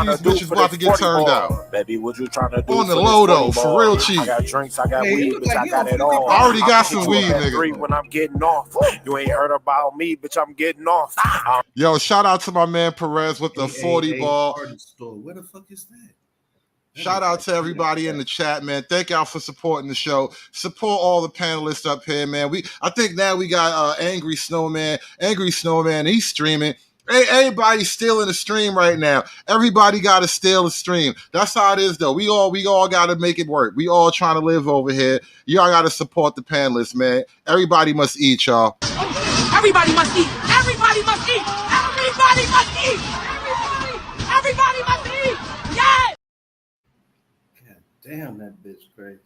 These bitches about to get turned out. Baby, what you trying to do on the low though, for real cheap. I got drinks, I got weed, bitch, I got it all. I already got some weed, nigga. When I'm getting off, you ain't heard about me, bitch. I'm getting off. Yo, shout out to my man Perez with the 40 ball. Where the fuck is that? Shout out to everybody in the chat, man. Thank y'all for supporting the show. Support all the panelists up here, man. I think now we got Angry Snowman. Angry Snowman, he's streaming. Hey, everybody's stealing the stream right now. Everybody got to steal the stream. That's how it is, though. We all got to make it work. We all trying to live over here. Y'all got to support the panelists, man. Everybody must eat, y'all. Everybody must eat. Everybody must eat. Everybody must eat. Everybody must eat. Yes. God damn, that bitch crazy.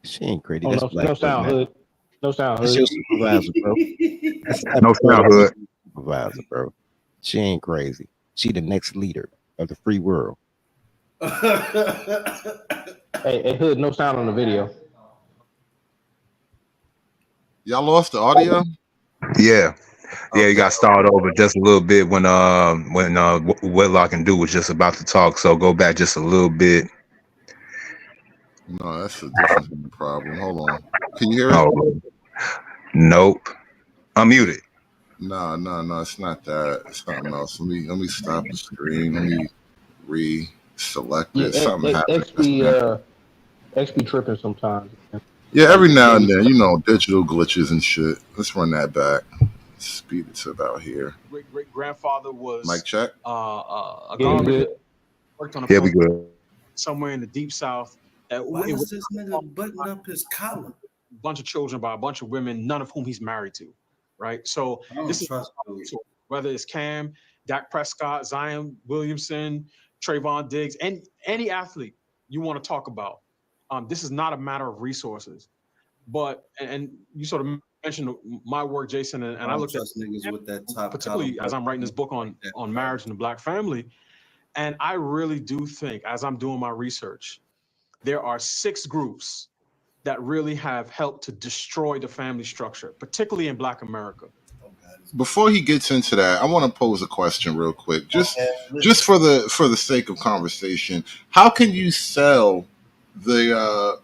She ain't crazy. Oh, no sound hood. No sound hood. That's your supervisor, bro. No sound hood. Supervisor, bro. She ain't crazy. She the next leader of the free world. Hey, hood, no sound on the video. Y'all lost the audio? Yeah. Yeah, you got started over just a little bit when Whitlock and Dude was just about to talk. So go back just a little bit. No, that's a different problem. Hold on. Can you hear it? Oh, nope. Unmute it. No, it's not that. It's something else. Let me stop the screen. Let me re-select it. Something happened. XP tripping sometimes. Yeah, every now and then, digital glitches and shit. Let's run that back. Speed it to about here. Great grandfather was mic check. A garment worked on a we good. Somewhere in the deep south. Why is this nigga button up his collar? A bunch of children by a bunch of women, none of whom he's married to, right? So this is whether it's Cam, Dak Prescott, Zion Williamson, Trayvon Diggs, and any athlete you want to talk about. This is not a matter of resources, but and you sort of mentioned my work, Jason, and I looked at niggas with that top, particularly as I'm writing this book on marriage and the Black family, and I really do think, as I'm doing my research, there are 6 groups that really have helped to destroy the family structure, particularly in Black America. Before he gets into that, I want to pose a question real quick, just for the sake of conversation. How can you sell the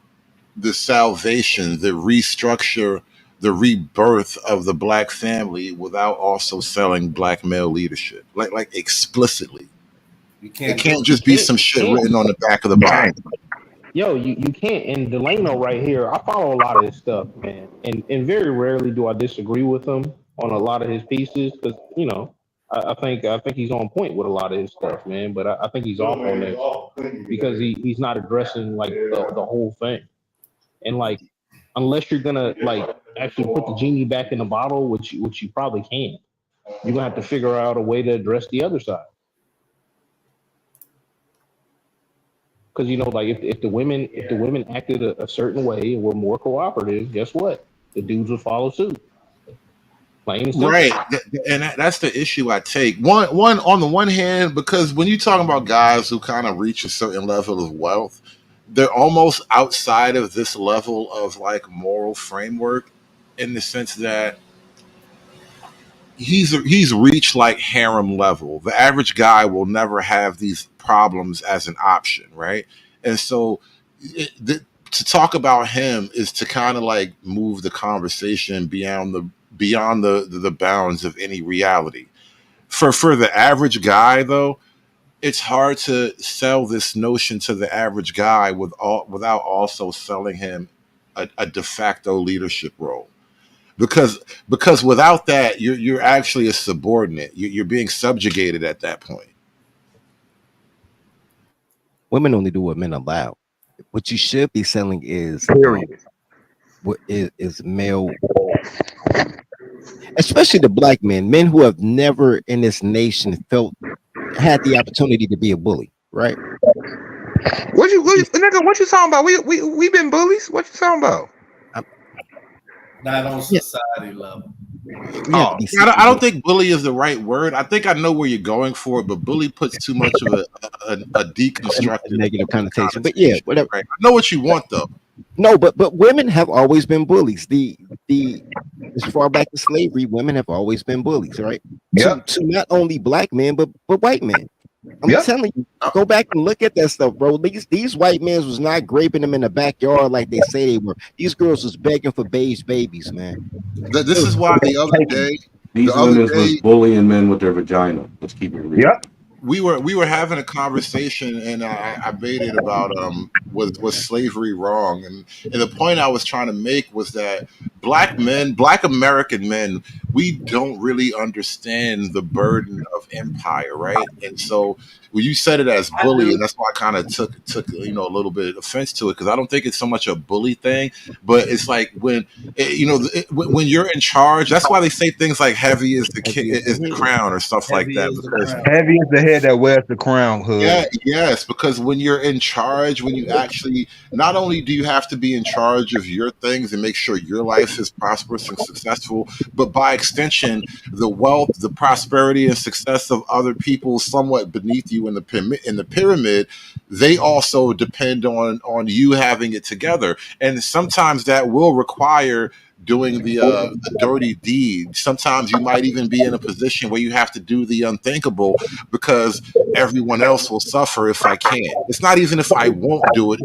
salvation, the restructure, the rebirth of the Black family without also selling Black male leadership, like explicitly? It can't just be some shit written on the back of the Bible. Yo, you can't. And Delano right here, I follow a lot of his stuff, man. And very rarely do I disagree with him on a lot of his pieces, because I think he's on point with a lot of his stuff, man. But I think he's off on this because he's not addressing like the whole thing. And like, unless you're gonna like actually put the genie back in the bottle, which you probably can't, you're gonna have to figure out a way to address the other side. Because like if the women acted a certain way and were more cooperative, guess what? The dudes would follow suit. Right, and that's the issue I take. One on the one hand, because when you're talking about guys who kind of reach a certain level of wealth, they're almost outside of this level of like moral framework, in the sense that he's reached like harem level. The average guy will never have these problems as an option, right? And so to talk about him is to kind of like move the conversation beyond the bounds of any reality. For the average guy, though, it's hard to sell this notion to the average guy without also selling him a de facto leadership role. Because without that, you're actually a subordinate. You're being subjugated at that point. Women only do what men allow. What you should be selling is what is male, especially the Black men who have never in this nation had the opportunity to be a bully, right? What you talking about? We been bullies. What you talking about? Not on society level. Oh, I don't think bully is the right word. I think I know where you're going for it, but bully puts too much of a deconstructed negative connotation. But yeah, whatever. Right? I know what you want though. No, but women have always been bullies. As far back as slavery, women have always been bullies, right? Yep. to not only black men but white men. I'm Yep. telling you, go back and look at that stuff, bro. These white men was not raping them in the backyard like they say they were. These girls was begging for beige babies, man. This is why the other day, These women was bullying men with their vagina. Let's keep it real. Yep. we were having a conversation, and I debated about was slavery wrong, and the point I was trying to make was that black American men, we don't really understand the burden of empire, right? And so when you said it as bully, and that's why I kind of took a little bit of offense to it, because I don't think it's so much a bully thing, but it's like when when you're in charge, that's why they say things like heavy is the crown or stuff like that. Because heavy is the head that wears the crown. Hood. Yeah, yes, because when you're in charge, when you actually, not only do you have to be in charge of your things and make sure your life is prosperous and successful, but by extension, the wealth, the prosperity, and success of other people somewhat beneath you in the pyramid, they also depend on you having it together. And sometimes that will require doing the dirty deed. Sometimes you might even be in a position where you have to do the unthinkable because everyone else will suffer if I can't. It's not even if I won't do it.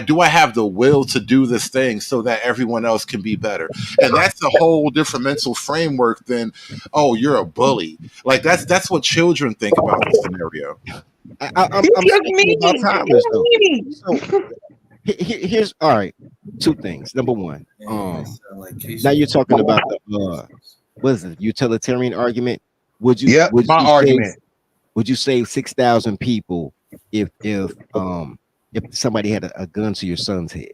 Do I have the will to do this thing so that everyone else can be better? And that's a whole different mental framework than, oh, you're a bully. Like that's what children think about the scenario. I'm thinking about Tyler, though. So here's all right. Two things. Number one, now you're talking about the what is it, utilitarian argument? Would you? Yeah, my argument. Would you save 6,000 people if somebody had a gun to your son's head?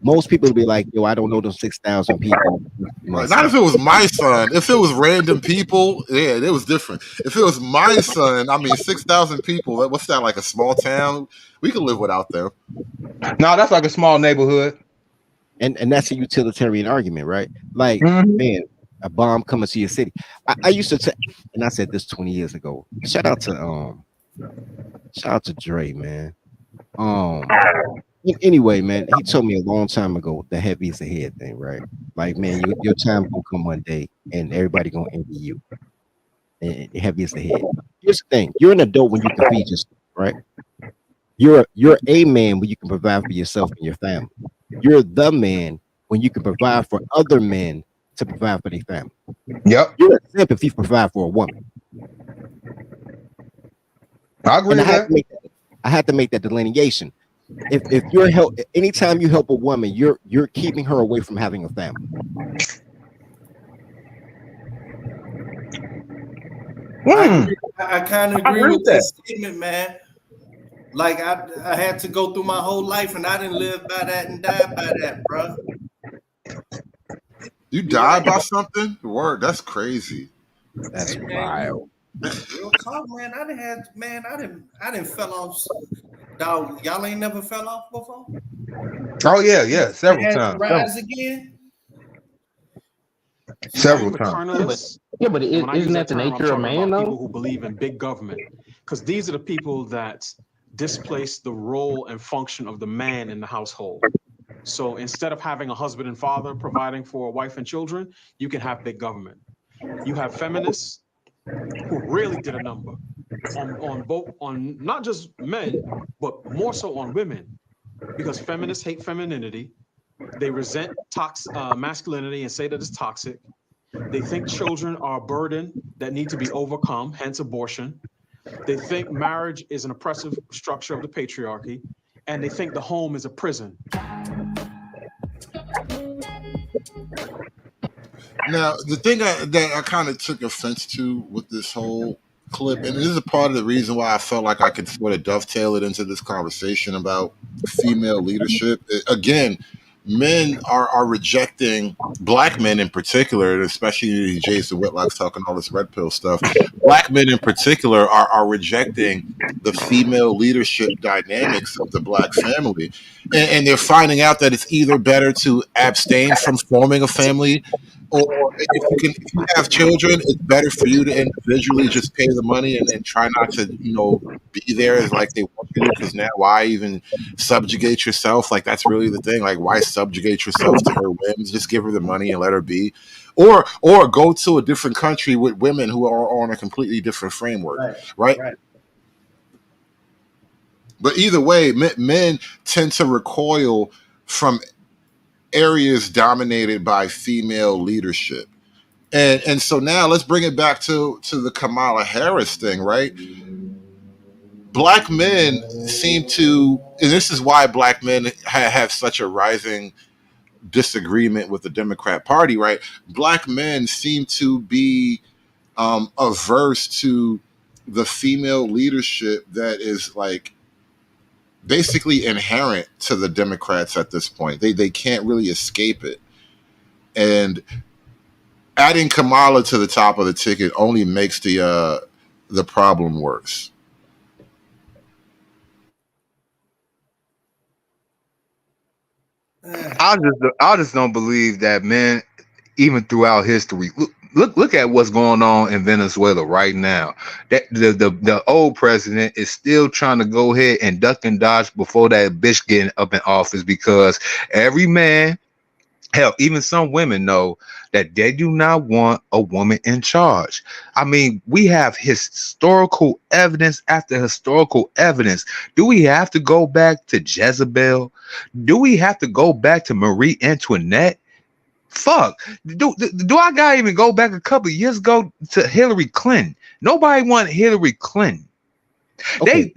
Most people would be like, "Yo, I don't know those 6,000 people." Not if it was my son. If it was random people, yeah, it was different. If it was my son, I mean, 6,000 people. What's that, like a small town? We could live without them. No, that's like a small neighborhood. And that's a utilitarian argument, right? Like, man, a bomb coming to your city. I used to and I said this 20 years ago. Shout out to Dre, man. Anyway, man, he told me a long time ago the heavy is the head thing, right? Like, man, your time gonna come one day and everybody gonna envy you. And heavy is the head. Here's the thing: you're an adult when you can feed yourself, right? You're a man when you can provide for yourself and your family. You're the man when you can provide for other men to provide for their family. Yep. You're a simp if you provide for a woman. I agree with that. I had to make that delineation. If you're anytime you help a woman, you're keeping her away from having a family. I kind of agree with that statement, man. Like I had to go through my whole life, and I didn't live by that and die by that, bro. You died by something? Word, that's crazy. That's wild. Real talk, man. I didn't fell off. Dog, y'all ain't never fell off before? Oh yeah, several times. Rise again. Several times. Yeah, but isn't that the nature of man, though? People who believe in big government, because these are the people that displace the role and function of the man in the household. So instead of having a husband and father providing for a wife and children, you can have big government. You have feminists who really did a number on not just men, but more so on women, because feminists hate femininity. They resent masculinity and say that it's toxic. They think children are a burden that need to be overcome, hence abortion. They think marriage is an oppressive structure of the patriarchy, and they think the home is a prison. Now, the thing that I kind of took offense to with this whole clip, and this is a part of the reason why I felt like I could sort of dovetail it into this conversation about female leadership. Again, men are rejecting, black men in particular, and especially Jason Whitlock's talking all this red pill stuff. Black men in particular are rejecting the female leadership dynamics of the black family. And they're finding out that it's either better to abstain from forming a family or if you have children, it's better for you to individually just pay the money and try not to, be there as like they want you to. Because now, why even subjugate yourself? Like that's really the thing. Like, why subjugate yourself to her whims? Just give her the money and let her be, or go to a different country with women who are on a completely different framework, right? But either way, men tend to recoil from areas dominated by female leadership. And so now let's bring it back to the Kamala Harris thing, right? Black men seem to, and this is why black men have such a rising disagreement with the Democrat Party, right? Black men seem to be averse to the female leadership that is like basically inherent to the Democrats at this point. They can't really escape it. And adding Kamala to the top of the ticket only makes the problem worse. I just don't believe that, man. Even throughout history, look at what's going on in Venezuela right now. That the old president is still trying to go ahead and duck and dodge before that bitch getting up in office, because every man, hell, even some women know that they do not want a woman in charge. I mean, we have historical evidence after historical evidence. Do we have to go back to Jezebel? Do we have to go back to Marie Antoinette? Fuck. Do I gotta even go back a couple of years ago to Hillary Clinton? Nobody wanted Hillary Clinton. Okay.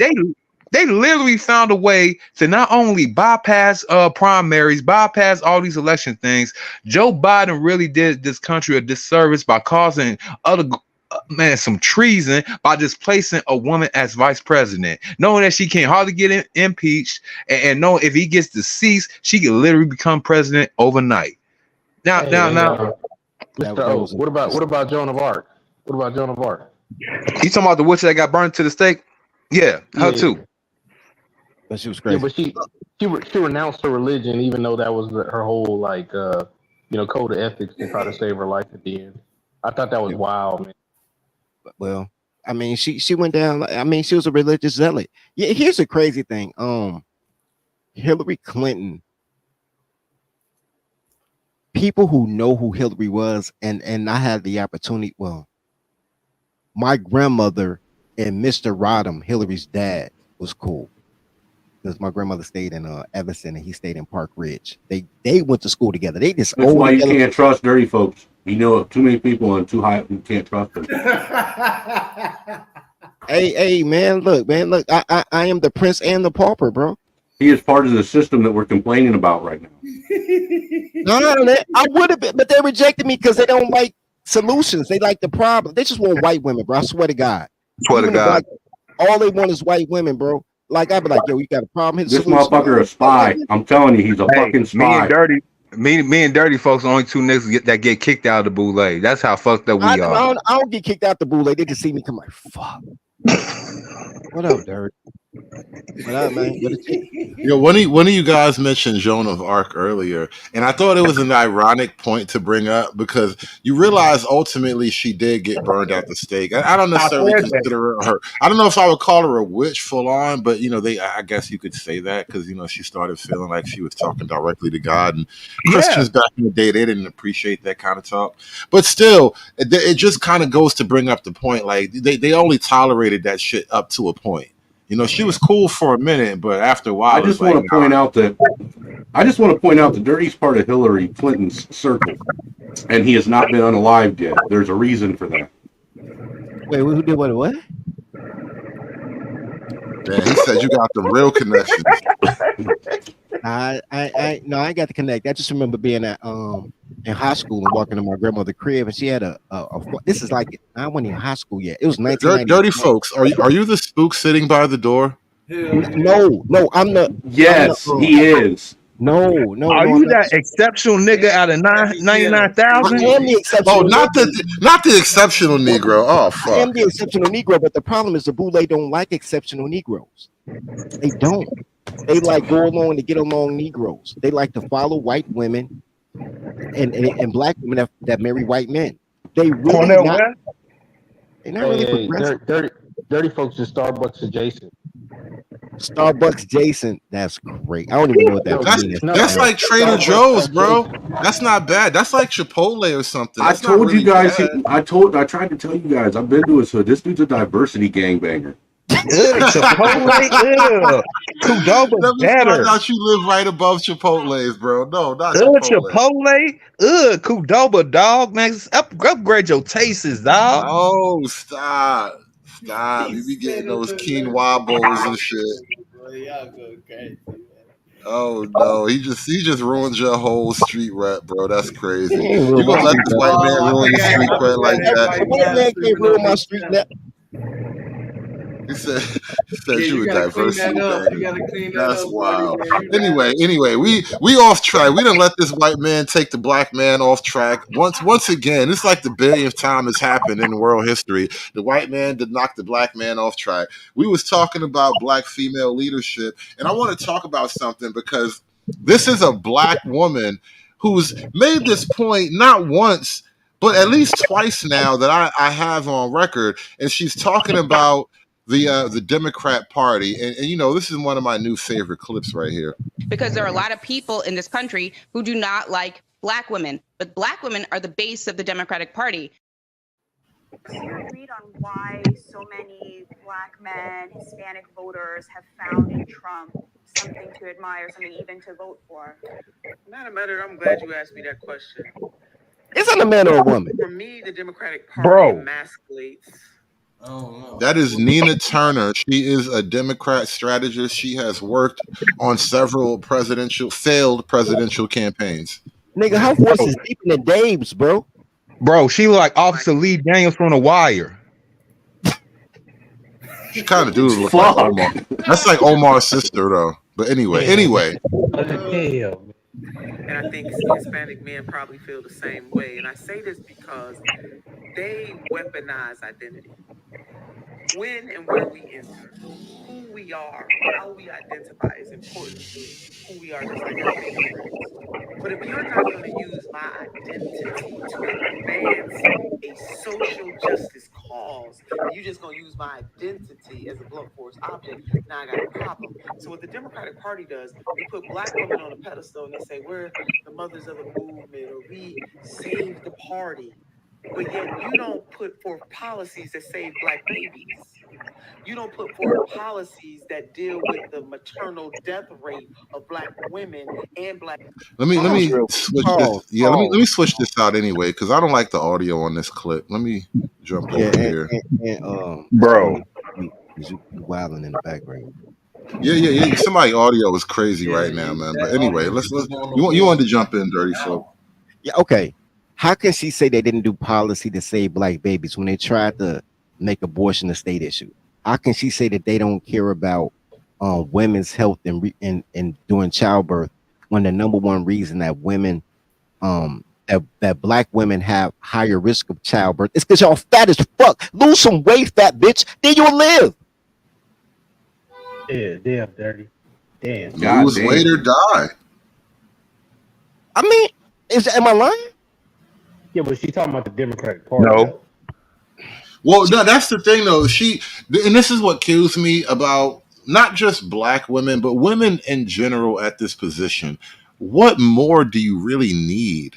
They literally found a way to not only bypass primaries, bypass all these election things. Joe Biden really did this country a disservice by causing some treason by just placing a woman as vice president, knowing that she can't hardly get impeached, and knowing if he gets deceased, she could literally become president overnight. Now, Mr. O, what about Joan of Arc? What about Joan of Arc? You talking about the witch that got burned to the stake? Yeah, her too. But she was crazy. Yeah, but she renounced her religion, even though that was her whole code of ethics to try to save her life at the end. I thought that was wild, man. Well, I mean, she went down. I mean, she was a religious zealot. Yeah, here's the crazy thing. Hillary Clinton. People who know who Hillary was, and I had the opportunity. Well, my grandmother and Mr. Rodham, Hillary's dad, was cool because my grandmother stayed in Evanston and he stayed in Park Ridge. They went to school together. They just that's why you can't trust dirty folks. You know too many people and too high. You can't trust them. Hey, man, look. I am the prince and the pauper, bro. He is part of the system that we're complaining about right now. No, I would have been, but they rejected me because they don't like solutions. They like the problem. They just want white women, bro. I swear to God. Swear to God. All they want is white women, bro. Like I'd be like, yo, you got a problem? This motherfucker is a spy. I'm telling you, he's a fucking spy. Me and dirty folks are only two niggas that get kicked out of the boule. That's how fucked up we are. I don't get kicked out the boule. They just see me come like, fuck. What up, Dirty? What up, man? One of you guys mentioned Joan of Arc earlier, and I thought it was an ironic point to bring up because you realize ultimately she did get burned at the stake. I don't necessarily consider her. I don't know if I would call her a witch full on, but I guess you could say that because she started feeling like she was talking directly to God, and Christians back in the day they didn't appreciate that kind of talk. But still, it just kind of goes to bring up the point. Like they only tolerated that shit up to a point. She was cool for a minute, but after a while, I just want to point out that Dirty's part of Hillary Clinton's circle, and he has not been unalived yet. There's a reason for that. Wait, who did what? Yeah, he said you got the real connection. I ain't got to connect. I just remember being at in high school and walking to my grandmother's crib, and she had a this is like I wasn't in high school yet. It was 1990. Dirty folks, are you the spook sitting by the door? No, I'm the. Yes, he is. No. Are you that exceptional nigga out of 99,000? I am the exceptional. Oh, not the exceptional Negro. Oh, fuck. I am the exceptional Negro, but the problem is the Boule don't like exceptional Negroes. They don't. They like go along to get along Negroes. They like to follow white women and black women that marry white men. They really Cornell not. West? They're not really Hey, progressive. dirty folks is Starbucks adjacent. Starbucks Jason, that's great. I don't even know what that means. That's like Trader Joe's, bro. That's not bad. That's like Chipotle or something. I That's not told you really guys. bad. I tried to tell you guys. I've been to his hood. This dude's a diversity gangbanger. Chipotle, Qdoba Let me better. find out you live right above Chipotle's, bro. No, not Chipotle, Qdoba, dog, man, upgrade your tastes, dog. Oh, stop. You be getting those quinoa bowls and shit. Oh no, he just ruined your whole street rap, bro. That's crazy. You gonna let this white man ruin your street cred like that? The white man can't ruin my street rap. He said you a diversity banger. That's wild. Anyway, we off track. We done let this white man take the black man off track. Once again, it's like the billionth time it's happened in world history. The white man did knock the black man off track. We was talking about black female leadership, and I want to talk about something because this is a black woman who's made this point not once, but at least twice now that I have on record, and she's talking about the Democrat Party, and you know, this is one of my new favorite clips right here. Because there are a lot of people in this country who do not like black women, but black women are the base of the Democratic Party. You agreed on why so many black men, Hispanic voters have found in Trump something to admire, something even to vote for. Madam Editor, I'm glad you asked me that question. Is that a man or a woman? For me, the Democratic Party emasculates. That is Nina Turner. She is a Democrat strategist. She has worked on several failed presidential campaigns. Nigga, her voice is deep in the Daves, bro. Bro, she look like Officer Lee Daniels from The Wire. She kind of do look like Omar. That's like Omar's sister, though. But anyway. And I think Hispanic men probably feel the same way. And I say this because they weaponize identity. When and where we enter, who we are, how we identify is important to who we are, just like our favorite. But if you're not going to use my identity to advance a social justice cause, and you're just going to use my identity as a blunt force object, now I got a problem. So what the Democratic Party does, they put black women on a pedestal and they say, we're the mothers of the movement, or we saved the party. But yet you don't put forth policies that save black babies. You don't put forth policies that deal with the maternal death rate of black women and black. Let me switch this. Yeah, let me switch this out anyway because I don't like the audio on this clip. Let me jump over here. Bro, you wilding in the background. Yeah. Somebody audio is crazy right now, man. But anyway, let's you wanted to jump in, Dirty Folk. Yeah, okay. How can she say they didn't do policy to save black babies when they tried to make abortion a state issue? How can she say that they don't care about women's health and during childbirth when the number one reason that women that black women have higher risk of childbirth is because y'all fat as fuck. Lose some weight, fat bitch, then you'll live. Yeah, damn, Dirty. Damn. Lose weight or die. I mean, am I lying? Yeah, but she's talking about the Democratic Party. No. Well, no, that's the thing, though. And this is what kills me about not just black women, but women in general at this position. What more do you really need?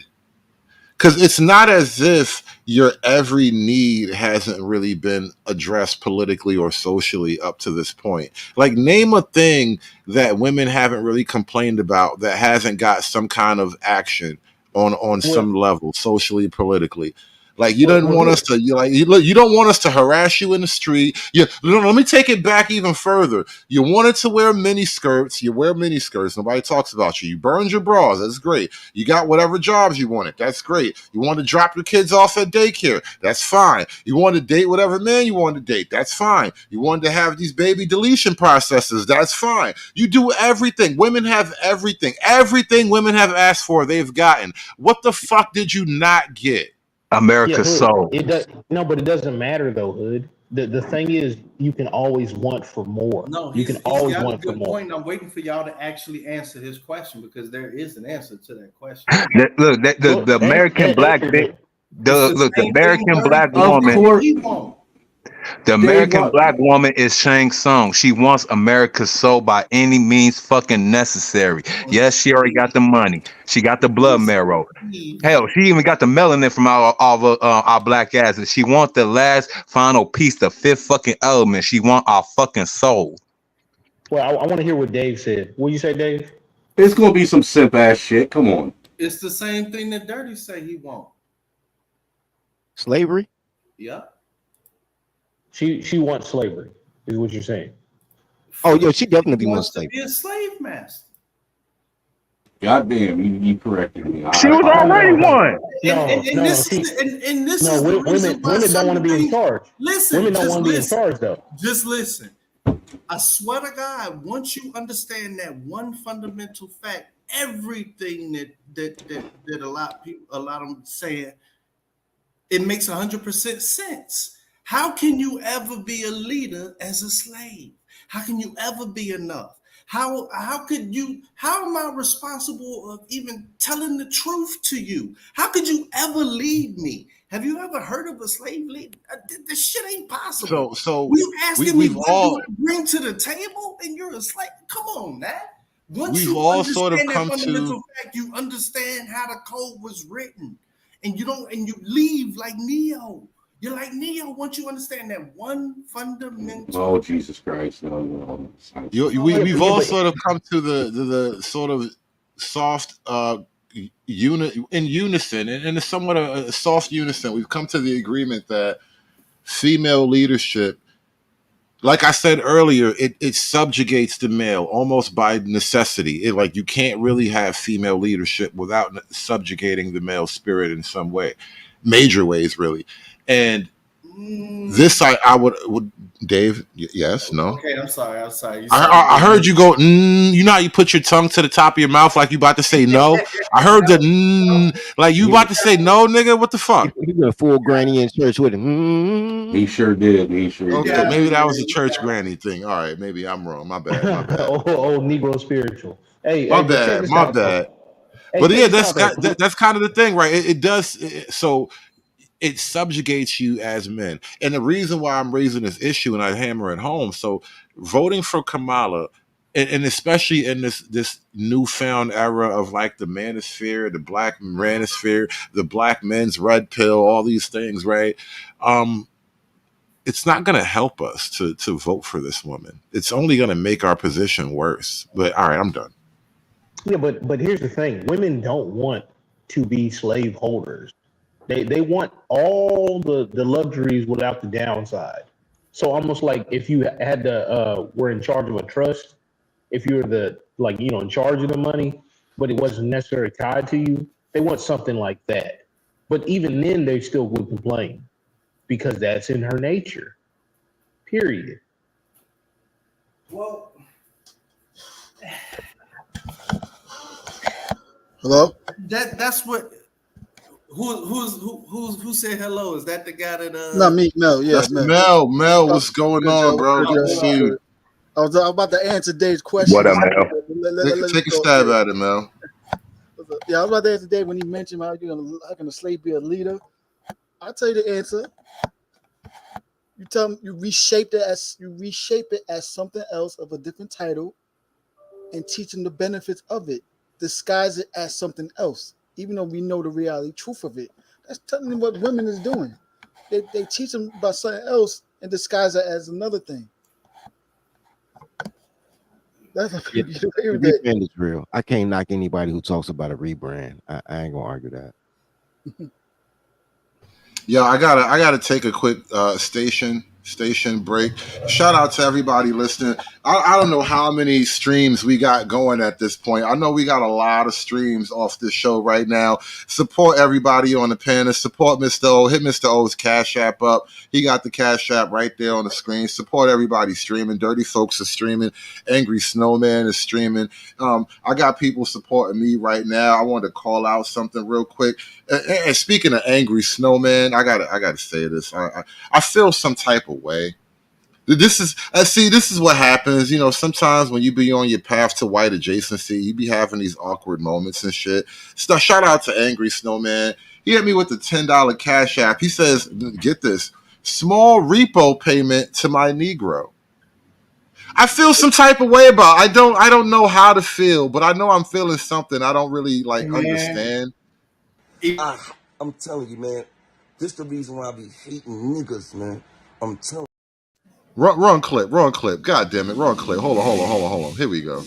Because it's not as if your every need hasn't really been addressed politically or socially up to this point. Like, name a thing that women haven't really complained about that hasn't got some kind of action on some level, socially, politically. Like, you don't want us to, you don't want us to harass you in the street. Let me take it back even further. You wanted to wear mini skirts. You wear mini skirts. Nobody talks about you. You burned your bras. That's great. You got whatever jobs you wanted. That's great. You wanted to drop your kids off at daycare. That's fine. You wanted to date whatever man you wanted to date. That's fine. You wanted to have these baby deletion processes. That's fine. You do everything. Women have everything. Everything women have asked for, they've gotten. What the fuck did you not get? America's soul. No, but it doesn't matter though, Hood. the thing is, you can always want for more. No, you he's can always got a want for good more. point. I'm waiting for y'all to actually answer his question because there is an answer to that question. Look, the American black the American black woman. The American black woman is Shang Tsung. She wants America's soul by any means fucking necessary. Yes, she already got the money. She got the blood marrow. Hell, she even got the melanin from our black asses. She wants the last final piece, the fifth fucking element. She want our fucking soul. Well, I want to hear what Dave said. What you say, Dave? It's gonna be some simp ass shit. Come on. It's the same thing that Dirty say he won't. Slavery? Yeah. She wants slavery, is what you're saying. Oh, yeah, she definitely He wants wants to slavery. be a slave master. God damn, you corrected me. She was already one. Women don't want to be in charge. Listen, Women don't want to be in charge, though. Just listen. I swear to God, once you understand that one fundamental fact, everything that a lot of them saying, it makes 100% sense. How can you ever be a leader as a slave? How can you ever be enough? How am I responsible of even telling the truth to you? How could you ever lead me? Have you ever heard of a slave leader? This shit ain't possible. So you asking me we've what all you bring to the table and you're a slave? Come on, man. Once we've you all sort of understand come that fundamental to fact, you understand how the code was written, and you leave like Neo. You're like Neo once you understand that one fundamental. Oh Jesus Christ! No. We've all sort of come to the sort of soft in unison, and it's somewhat a soft unison. We've come to the agreement that female leadership, like I said earlier, it subjugates the male almost by necessity. Like you can't really have female leadership without subjugating the male spirit in some way, major ways, really. And this, I would Dave, yes, no. Okay, I'm sorry. I heard you go. You know how you put your tongue to the top of your mouth like you about to say no. I heard the like you about to say no, nigga. What the fuck? He went full granny in church with him. He sure did. Okay, maybe that was a church granny thing. All right, maybe I'm wrong. My bad. old Negro spiritual. Hey, my bad. But yeah, that's kind of the thing, right? It does. So it subjugates you as men. And the reason why I'm raising this issue and I hammer it home, so voting for Kamala, and especially in this newfound era of like the manosphere, the black manosphere, the black men's red pill, all these things, right? It's not going to help us to vote for this woman. It's only going to make our position worse. But all right, I'm done. Yeah, but here's the thing. Women don't want to be slave holders. They want all the luxuries without the downside. So almost like if you had were in charge of a trust, if you were in charge of the money, but it wasn't necessarily tied to you, they want something like that. But even then, they still would complain because that's in her nature. Period. Well, hello. That's what. Who said hello? Is that the guy that? Not me. Mel. Yeah, Mel. Mel, what's going on, bro? Good to see you. I was about to answer Dave's question. What up, Mel? Take a stab at it, Mel. Yeah, I was about to answer Dave when he mentioned how can a slave be a leader. I'll tell you the answer. You tell him you reshape it as something else of a different title, and teach them the benefits of it. Disguise it as something else. Even though we know the reality truth of it, that's telling them what women is doing. They teach them about something else and disguise it as another thing. That's a rebrand is real. I can't knock anybody who talks about a rebrand. I ain't gonna argue that. Yeah, I gotta take a quick station break. Shout out to everybody listening. I don't know how many streams we got going at this point. I know we got a lot of streams off this show right now. Support everybody on the panel. Support Mr. O. Hit Mr. O's Cash App up. He got the Cash App right there on the screen. Support everybody streaming. Dirty Folks is streaming. Angry Snowman is streaming. I got people supporting me right now. I wanted to call out something real quick. And speaking of Angry Snowman, I gotta say this. I feel some type of way. This is what happens. You know, sometimes when you be on your path to white adjacency, you be having these awkward moments and shit. So shout out to Angry Snowman. He hit me with the $10 Cash App. He says, get this, small repo payment to my Negro. I feel some type of way about it. I don't know how to feel, but I know I'm feeling something I don't really understand. I'm telling you, man, this the reason why I be hating niggas, man. I'm telling Wrong clip. God damn it, wrong clip. Hold on. Here we go.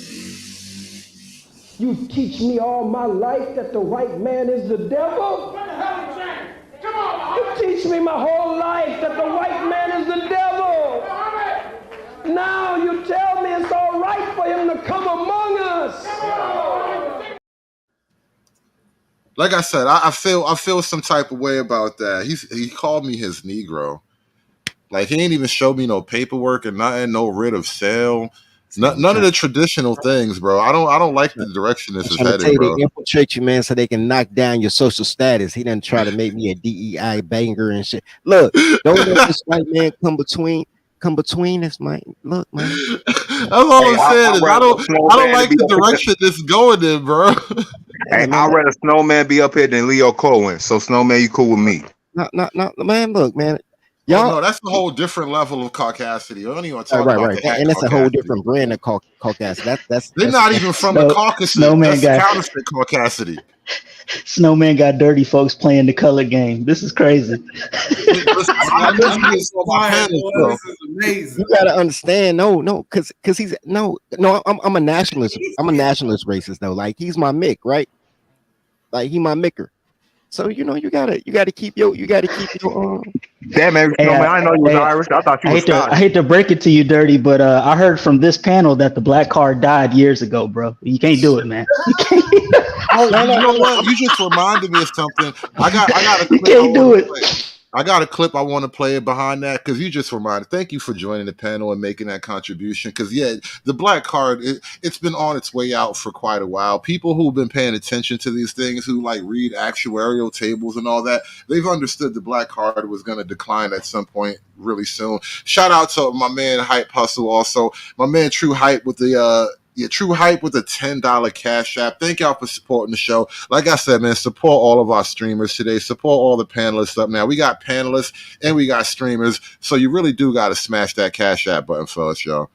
You teach me all my life that the white man is the devil? Come on, you teach me my whole life that the white man is the devil. Now you tell me it's all right for him to come among us. Like I said, I feel some type of way about that. He called me his Negro. Like, he ain't even showed me no paperwork and nothing, no writ of sale. None of the traditional things, bro. I don't like the direction this is headed, bro. They infiltrate you, man, so they can knock down your social status. He didn't try to make me a DEI banger and shit. Look, don't let this white man come between us, man. Look, man. That's all I'm saying is I don't like the direction this is going in, bro. Hey, I'd rather Snowman be up here than Leo Cohen. So Snowman, you cool with me? No, man. Look, man. Y'all, no, that's a whole different level of caucasity. I don't even want to talk about that. And that's a whole different brand of caucasity. They're not even from the caucus. Snowman that's counterfeit caucasity. Snowman got dirty folks playing the color game. This is crazy. You gotta understand, because he's I'm a nationalist. I'm a nationalist racist though. Like, he's my Mick, right? Like, he my Micker. So you gotta keep your Damn, man, hey, I didn't know you was Irish. I thought you was Scottish. I hate to break it to you, Dirty, but I heard from this panel that the black card died years ago, bro. You can't do it, man. You can't. Oh, you know what? You just reminded me of something. I got a clip. You can't do it. I got a clip I want to play behind that because you just reminded. Thank you for joining the panel and making that contribution. Because the black card, it's been on its way out for quite a while. People who've been paying attention to these things, who like read actuarial tables and all that, they've understood the black card was going to decline at some point really soon. Shout out to my man Hype Hustle, also my man True Hype with the True Hype with a $10 Cash App. Thank y'all for supporting the show. Like I said, man, support all of our streamers today. Support all the panelists up now. We got panelists and we got streamers, so you really do got to smash that Cash App button for us, y'all.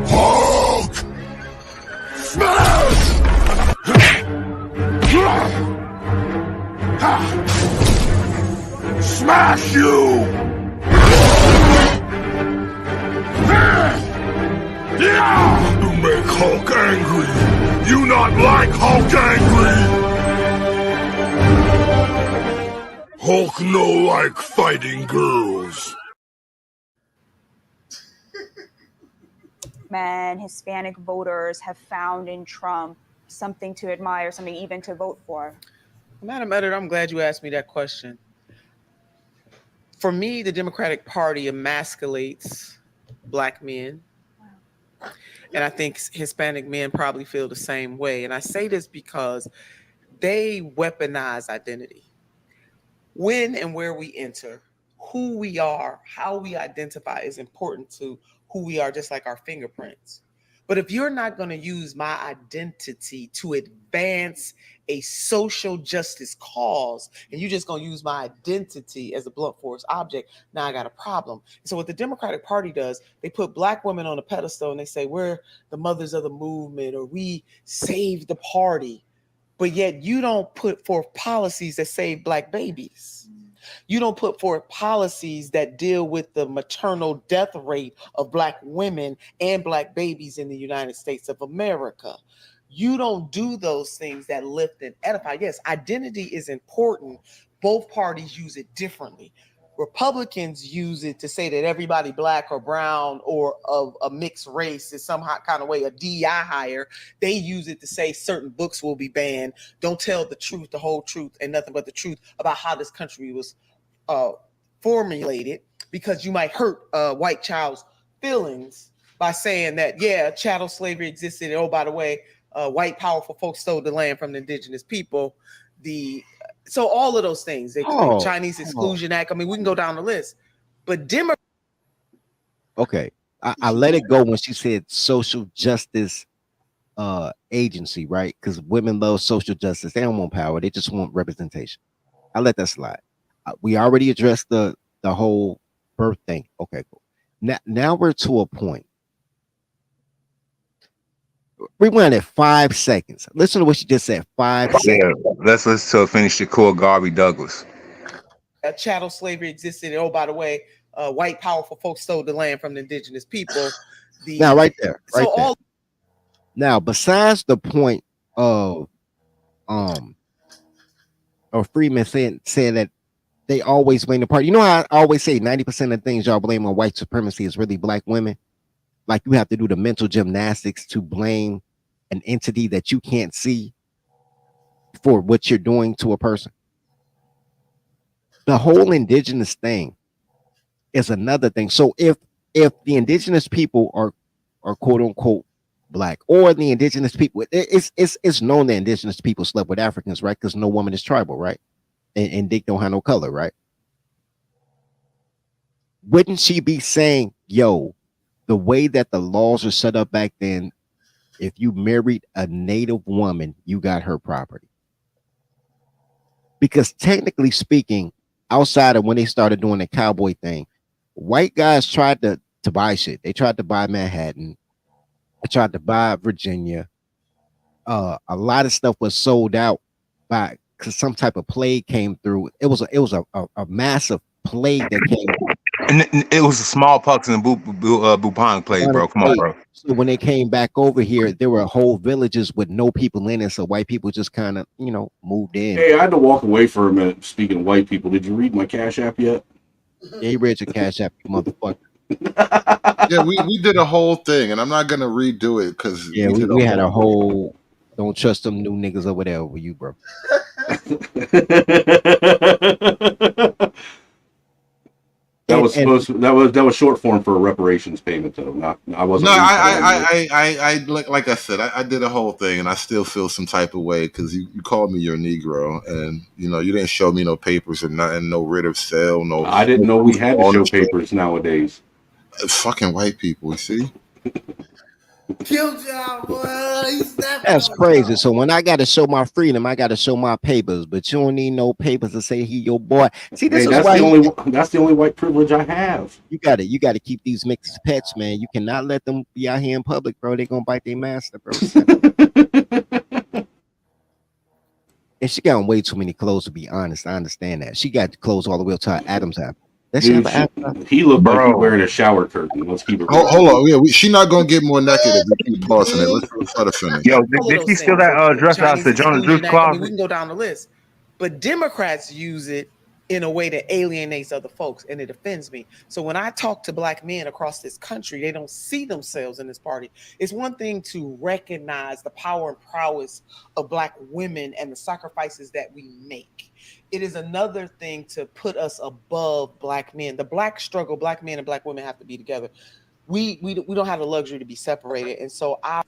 Hulk! Smash! Smash you! You make Hulk angry. You not like Hulk angry. Hulk no like fighting girls. Men, Hispanic voters have found in Trump something to admire, something even to vote for. Madam Editor, I'm glad you asked me that question. For me, the Democratic Party emasculates black men. And I think Hispanic men probably feel the same way. And I say this because they weaponize identity. When and where we enter, who we are, how we identify is important to who we are, just like our fingerprints. But if you're not going to use my identity to advance a social justice cause, and you're just going to use my identity as a blunt force object, now I got a problem. So what the Democratic Party does, they put black women on a pedestal and they say, we're the mothers of the movement, or we saved the party. But yet you don't put forth policies that save black babies. You don't put forth policies that deal with the maternal death rate of black women and black babies in the United States of America. You don't do those things that lift and edify. Yes, identity is important. Both parties use it differently. Republicans use it to say that everybody black or brown or of a mixed race is somehow kind of way a DEI hire. They use it to say certain books will be banned. Don't tell the truth, the whole truth, and nothing but the truth about how this country was formulated, because you might hurt a white child's feelings by saying that, yeah, chattel slavery existed. And oh, by the way, white powerful folks stole the land from the indigenous people. So all of those things, Chinese Exclusion Act. I mean, we can go down the list. But Democrats. Okay, I let it go when she said social justice agency, right? Because women love social justice. They don't want power. They just want representation. I let that slide. We already addressed the whole birth thing. Okay, cool. Now we're to a point. Rewind at 5 seconds. Listen to what she just said. 5 seconds. Let's listen to her finish the core Garvey Douglas. Chattel slavery existed. And, oh, by the way, white powerful folks stole the land from the indigenous people. Now, right there. Now, besides the point of Freeman saying that they always blame the party. You know how I always say 90% of things y'all blame on white supremacy is really black women? Like you have to do the mental gymnastics to blame an entity that you can't see for what you're doing to a person. The whole indigenous thing is another thing. So if the indigenous people are quote unquote black, or the indigenous people, it's known that indigenous people slept with Africans, right? Because no woman is tribal, right? And dick don't have no color, right? Wouldn't she be saying, yo, the way that the laws are set up back then, if you married a native woman, you got her property? Because technically speaking, outside of when they started doing the cowboy thing, white guys tried to buy shit. They tried to buy Manhattan. They tried to buy Virginia. A lot of stuff was sold out by because some type of plague came through. It was a massive plague that came. And it was a smallpox and bubonic plague, bro. Come on, bro. So when they came back over here, there were whole villages with no people in it. So white people just kind of, moved in. Hey, I had to walk away for a minute. Speaking of white people, did you read my Cash App yet? Yeah, you read your Cash App, you motherfucker. Yeah, we did a whole thing, and I'm not gonna redo it because we had a whole don't trust them new niggas over there over you, bro. That was short form for a reparations payment, though. I wasn't. No, I like I said, I did a whole thing, and I still feel some type of way because you called me your Negro, and you didn't show me no papers or nothing, no writ of sale, no. I didn't know we had to show papers nowadays. Fucking white people, you see. Kill job, boy. That's crazy. So when I got to show my freedom, I got to show my papers. But you don't need no papers to say he your boy. See, this is why that's the only white privilege I have. You got to keep these mixed pets, man. You cannot let them be out here in public, bro. They're gonna bite their master, bro. And she got on way too many clothes, to be honest. I understand that. She got clothes all the way up to her Adam's apple. Dude, he looked like he wearing a shower curtain. Let's keep it. Hold on, yeah, she not gonna get more naked if we keep pausing it. Let's let her finish. Yo, did she steal that dress out to Jonas Juice closet? We can go down the list, but Democrats use it in a way that alienates other folks, and it offends me. So when I talk to black men across this country, they don't see themselves in this party. It's one thing to recognize the power and prowess of black women and the sacrifices that we make. It is another thing to put us above black men. The black struggle, black men and black women have to be together. We don't have the luxury to be separated. And so I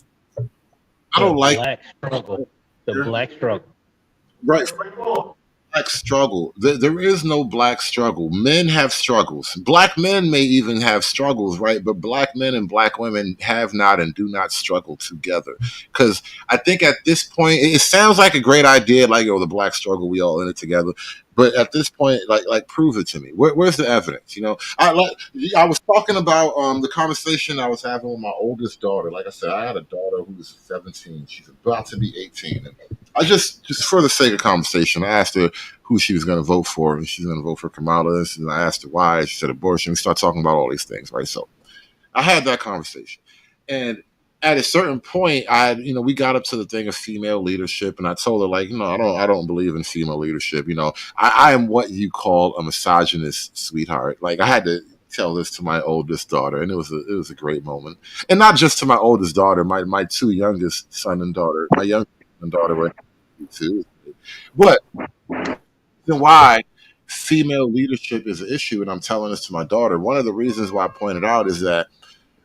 don't like black struggle. The black struggle. Right. Black struggle. There is no black struggle. Men have struggles. Black men may even have struggles, right? But black men and black women have not and do not struggle together. Because I think at this point, it sounds like a great idea, like, the black struggle, we all in it together. But at this point, like, prove it to me. Where's the evidence? I was talking about the conversation I was having with my oldest daughter. Like I said, I had a daughter who's 17. She's about to be 18. And I just for the sake of conversation, I asked her who she was going to vote for, and she's going to vote for Kamala. And I asked her why. She said abortion. We start talking about all these things, right? So I had that conversation, and at a certain point, we got up to the thing of female leadership, and I told her, like, I don't believe in female leadership. I am what you call a misogynist, sweetheart. Like, I had to tell this to my oldest daughter, and it was a great moment, and not just to my oldest daughter, my two youngest son and daughter. My youngest son and daughter were too. But why female leadership is an issue, and I'm telling this to my daughter. One of the reasons why I pointed out is that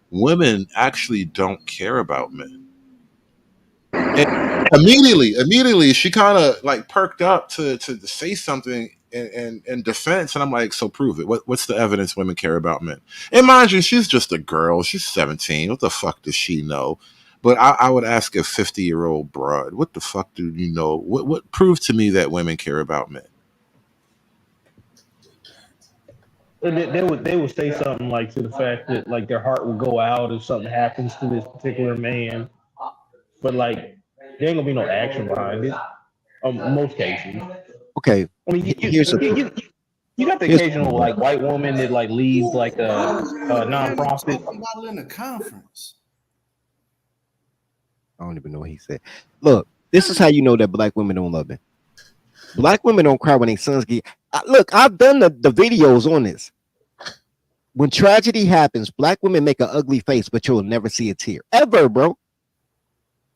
women actually don't care about men. And immediately, she kind of like perked up to say something, in defense, and I'm like, so prove it. What's the evidence women care about men? And mind you, she's just a girl. She's 17. What the fuck does she know? But I would ask a 50-year-old broad, what the fuck do you know? What prove to me that women care about men? They would say something like to the fact that like their heart will go out if something happens to this particular man, but like there ain't gonna be no action behind it. In most cases. Okay. I mean, Here's you got the here's- occasional like white woman that like leads like a nonprofit. About in a conference. I don't even know what he said. Look, this is how you know that black women don't love men. Black women don't cry when their sons get. Look, I've done the videos on this. When tragedy happens, black women make an ugly face, but you'll never see a tear. Ever, bro.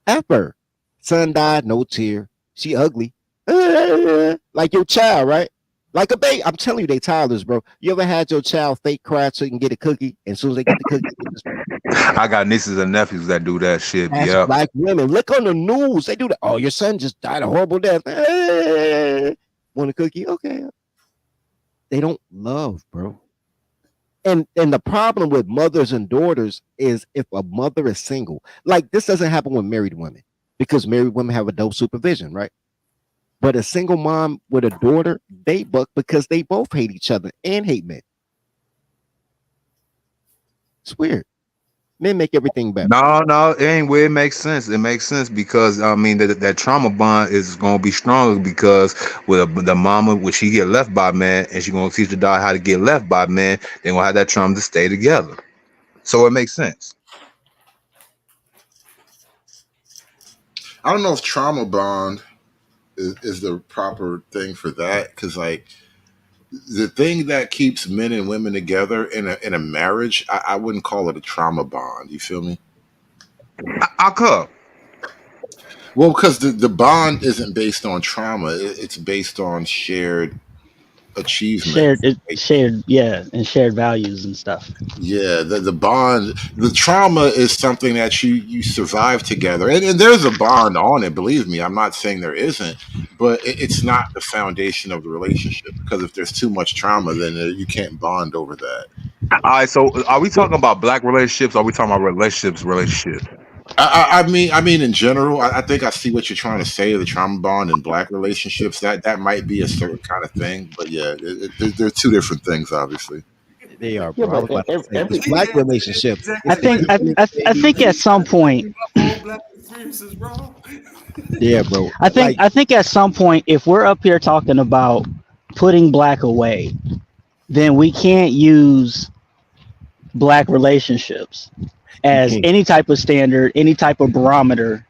Ever. Son died, no tear. She ugly. Like your child, right? Like a baby. I'm telling you, they toddlers, bro. You ever had your child fake cry so you can get a cookie? And as soon as they get the cookie, I got nieces and nephews that do that shit. that's Yeah. black women. Look on the news. They do that. Oh, your son just died a horrible death. Want a cookie? Okay. They don't love, bro. And the problem with mothers and daughters is if a mother is single, like this doesn't happen with married women because married women have adult supervision, right? But a single mom with a daughter, they buck because they both hate each other and hate men. It's weird. Men make everything better. No, it ain't where it makes sense. It makes sense because I mean that trauma bond is gonna be stronger because with the mama, when she get left by man, and she gonna teach the daughter how to get left by man, they gonna have that trauma to stay together. So it makes sense. I don't know if trauma bond is the proper thing for that, because like the thing that keeps men and women together in a marriage, I wouldn't call it a trauma bond. You feel me? How come? Well, because the bond isn't based on trauma; it's based on shared achievement. And shared values and stuff. Yeah, the bond, the trauma is something that you survive together, and there's a bond on it. Believe me, I'm not saying there isn't, but it's not the foundation of the relationship. Because if there's too much trauma, then you can't bond over that. All right, so are we talking about black relationships? Or are we talking about relationships? I mean, in general, I think I see what you're trying to say. The trauma bond in black relationships, that might be a certain kind of thing, but yeah, they're two different things, obviously. They are, Yeah, bro. I was about to say, this black relationship. I think at some point. Yeah, bro. I think at some point, if we're up here talking about putting black away, then we can't use black relationships as any type of standard, any type of barometer.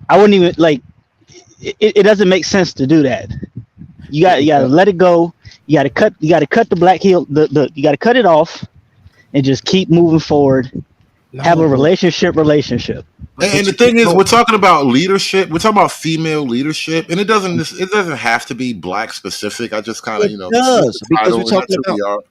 I wouldn't even like. It doesn't make sense to do that. You got to let it go. You got to cut the black heel. You got to cut it off, and just keep moving forward. Have a relationship. And the thing is, we're talking about leadership. We're talking about female leadership, and it doesn't have to be black specific. I just kind of It does because we're talking about.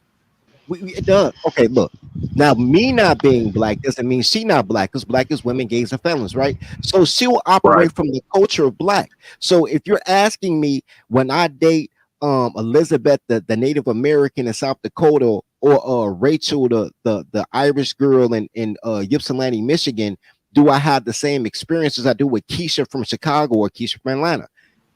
It does. Okay, look. Now, me not being black doesn't mean she not black, because black is women, gays, and felons, right? So she will operate from the culture of black. So if you're asking me when I date Elizabeth, the Native American in South Dakota, or Rachel, the Irish girl in Ypsilanti, Michigan, do I have the same experiences I do with Keisha from Chicago or Keisha from Atlanta?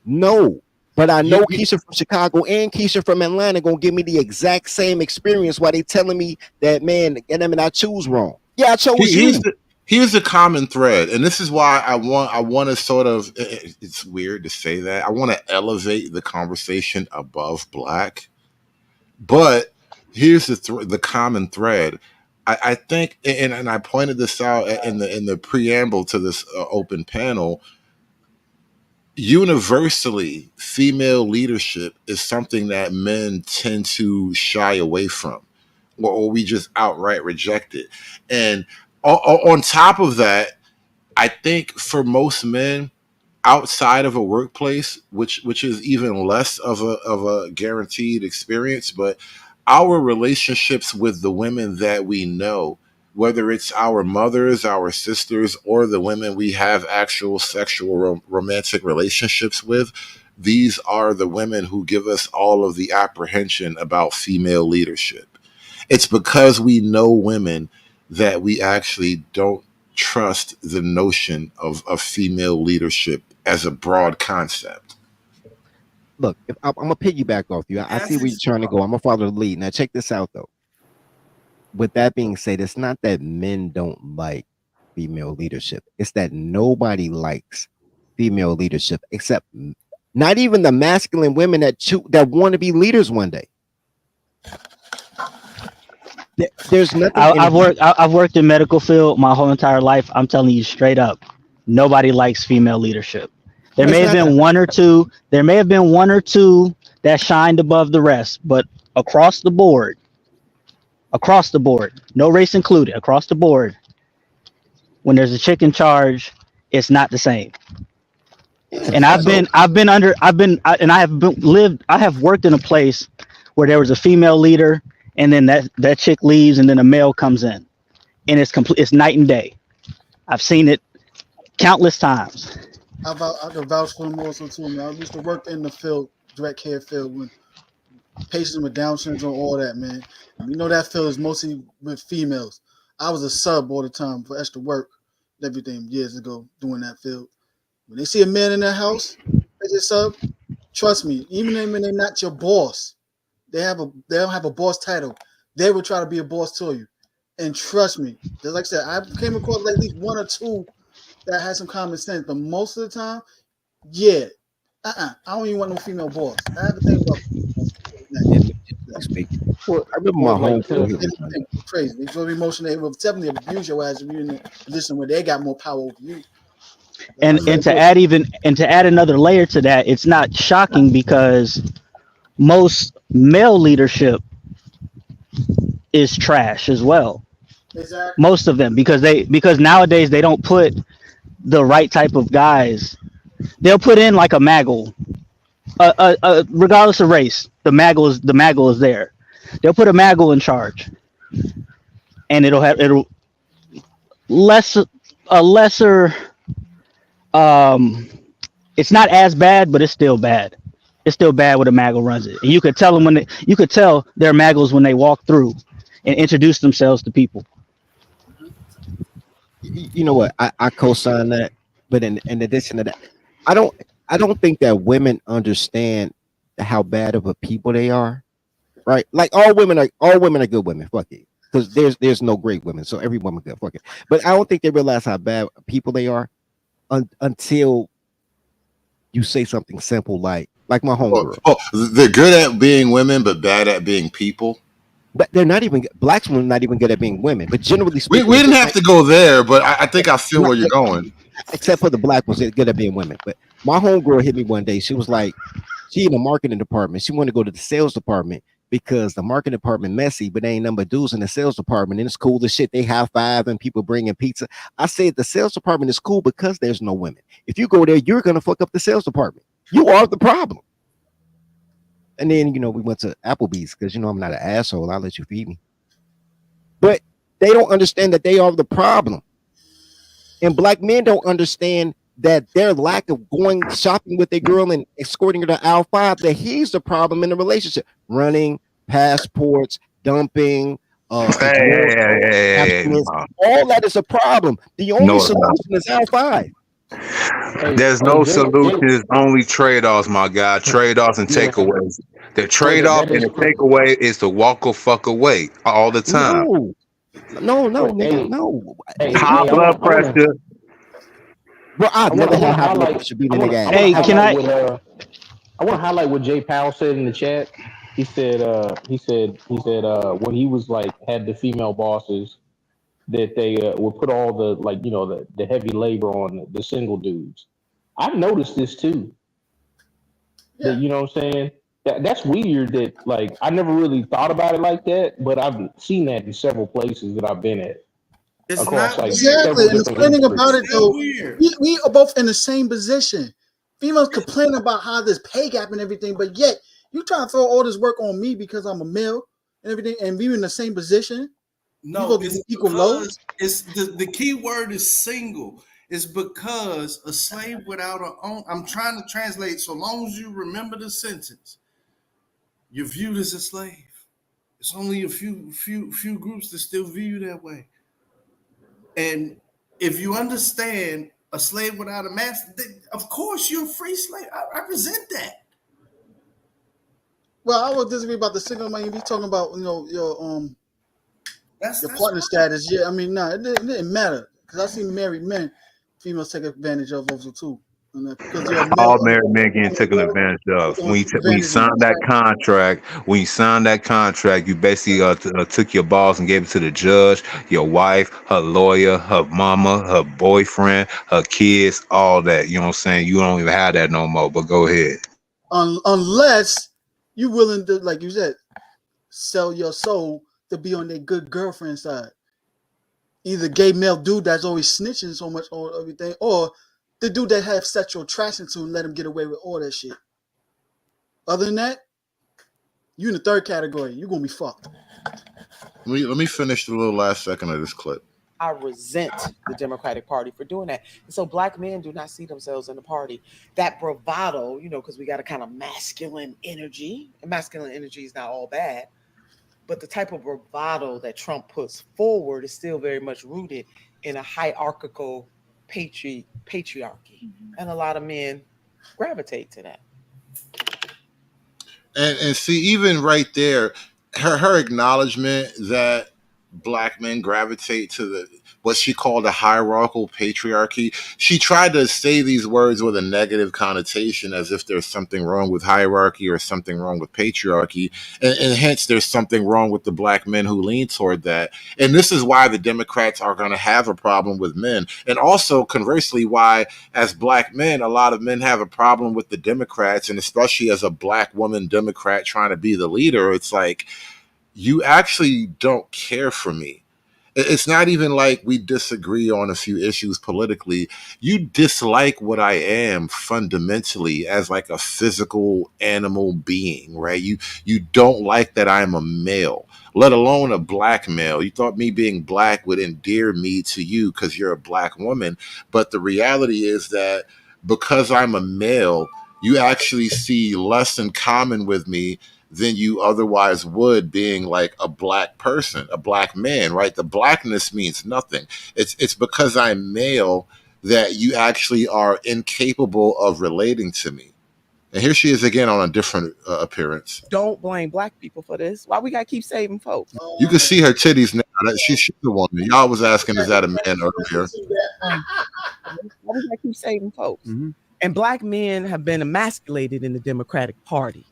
No. But I know Keisha from Chicago and Keisha from Atlanta gonna give me the exact same experience while they telling me that, man, I choose wrong. Yeah, I chose you. Here's the common thread, and this is why I want to sort of. It's weird to say that. I want to elevate the conversation above black, but here's the common thread. I think, and I pointed this out in the preamble to this open panel. Universally, female leadership is something that men tend to shy away from, or we just outright reject it. And on top of that, I think for most men outside of a workplace, which is even less of a guaranteed experience, but our relationships with the women that we know, whether it's our mothers, our sisters, or the women we have actual sexual romantic relationships with, these are the women who give us all of the apprehension about female leadership. It's because we know women that we actually don't trust the notion of female leadership as a broad concept. Look, if I'm gonna piggyback off you. I see where you're trying to go. I'm gonna follow the lead. Now check this out though. With that being said, it's not that men don't like female leadership. It's that nobody likes female leadership except not even the masculine women that want to be leaders one day. There's nothing. I've worked in medical field my whole entire life. I'm telling you straight up, nobody likes female leadership. There may have been one or two. There may have been one or two that shined above the rest, but across the board, no race included, across the board, when there's a chick in charge, it's not the same. And I have worked in a place where there was a female leader, and then that chick leaves, and then a male comes in, and it's night and day. I've seen it countless times. I can vouch for them also too, man. I used to work in the field, direct care field, with patients with Down syndrome, all that, man. You know that field is mostly with females. I was a sub all the time for extra work, everything years ago doing that field. When they see a man in their house as a sub, trust me, even when they're not your boss, they don't have a boss title. They will try to be a boss to you. And trust me, just like I said, I came across at least one or two that had some common sense, but most of the time, yeah, I don't even want no female boss. I have to think about I remember my home crazy. They feel emotional. They will definitely abuse your ass if you're in a position where they got more power over you. And to add another layer to that, it's not shocking because most male leadership is trash as well. Exactly. Most of them, because nowadays they don't put the right type of guys. They'll put in like a Maggle, regardless of race. The Maggle is there. They'll put a Maggle in charge, and it'll lesser. It's not as bad, but it's still bad. It's still bad when a Maggle runs it, and you could tell them you could tell they're Maggles when they walk through and introduce themselves to people. You know what? I co-sign that, but in addition to that, I don't think that women understand how bad of a people they are, right? Like all women are good women. Fuck it, because there's no great women, so every woman good. Fuck it. But I don't think they realize how bad people they are until you say something simple like my homegirl. They're good at being women, but bad at being people. But they're not even black women, not even good at being women. But generally speaking, we didn't have to go there, but I think I feel where you're going. Except for the black ones, they're good at being women. But my homegirl hit me one day. She was like, she in the marketing department. She wanted to go to the sales department because the marketing department messy, but they ain't number dudes in the sales department. And it's cool as shit. They high five and people bringing pizza. I said the sales department is cool because there's no women. If you go there, you're gonna fuck up the sales department. You are the problem. And then, we went to Applebee's because, I'm not an asshole. I'll let you feed me. But they don't understand that they are the problem. And black men don't understand that their lack of going shopping with a girl and escorting her to aisle 5, that he's the problem in the relationship. Running, passports, dumping, all that is a problem. The only solution is aisle 5. There's no solution. There's only trade-offs, my guy. Trade-offs and takeaways. The trade-off and the takeaway is to walk the fuck away all the time. No. High blood pressure. Bro, I've never had high blood pressure being in the game. Hey, I want to highlight what Jay Powell said in the chat. He said when he was had the female bosses, that they would put all the heavy labor on the single dudes. I've noticed this too. Yeah. That, you know what I'm saying? That's weird that I never really thought about it like that, but I've seen that in several places that I've been at. It's not exactly. And the thing about it though, we are both in the same position. Females complain about how there's pay gap and everything, but yet you try to throw all this work on me because I'm a male and everything, and we in the same position. No, it's equal load. It's the key word is single. It's because a slave without an own. I'm trying to translate. So long as you remember the sentence, you're viewed as a slave. It's only a few groups that still view you that way. And if you understand a slave without a master, of course you're a free slave. I resent that. Well, I would disagree about the single man. You're talking about, your partner status. Yeah, I mean, it didn't matter because I've seen married men, females take advantage of also too. Because all married men getting taken advantage of. When you sign that contract, you basically took your balls and gave it to the judge, your wife, her lawyer, her mama, her boyfriend, her kids, all that. You know what I'm saying? You don't even have that no more. But go ahead. Unless you're willing to, like you said, sell your soul to be on their good girlfriend side. Either gay male dude that's always snitching so much on everything, or the dude that have sexual attraction to and let him get away with all that shit. Other than that, you in the third category. You're gonna be fucked. Let me finish the little last second of this clip. I resent the Democratic Party for doing that. And so black men do not see themselves in the party. That bravado, because we got a kind of masculine energy. And masculine energy is not all bad. But the type of bravado that Trump puts forward is still very much rooted in a hierarchical patriarchy. Mm-hmm. And a lot of men gravitate to that. And see, even right there, her acknowledgement that black men gravitate to what she called a hierarchical patriarchy. She tried to say these words with a negative connotation, as if there's something wrong with hierarchy or something wrong with patriarchy, and hence there's something wrong with the black men who lean toward that. And this is why the Democrats are going to have a problem with men, and also conversely why, as black men, a lot of men have a problem with the Democrats, and especially as a black woman Democrat trying to be the leader. It's like, you actually don't care for me. It's not even like we disagree on a few issues politically. You dislike what I am fundamentally as like a physical animal being, right? You don't like that I'm a male, let alone a black male. You thought me being black would endear me to you because you're a black woman. But the reality is that because I'm a male, you actually see less in common with me than you otherwise would, being like a black person, a black man, right? The blackness means nothing. It's because I'm male that you actually are incapable of relating to me. And here she is again on a different appearance. Don't blame black people for this. Why we gotta keep saving folks? You can see her titties now. She's the woman. Y'all was asking, is that a man earlier? Why we gotta keep saving folks? Mm-hmm. And black men have been emasculated in the Democratic Party.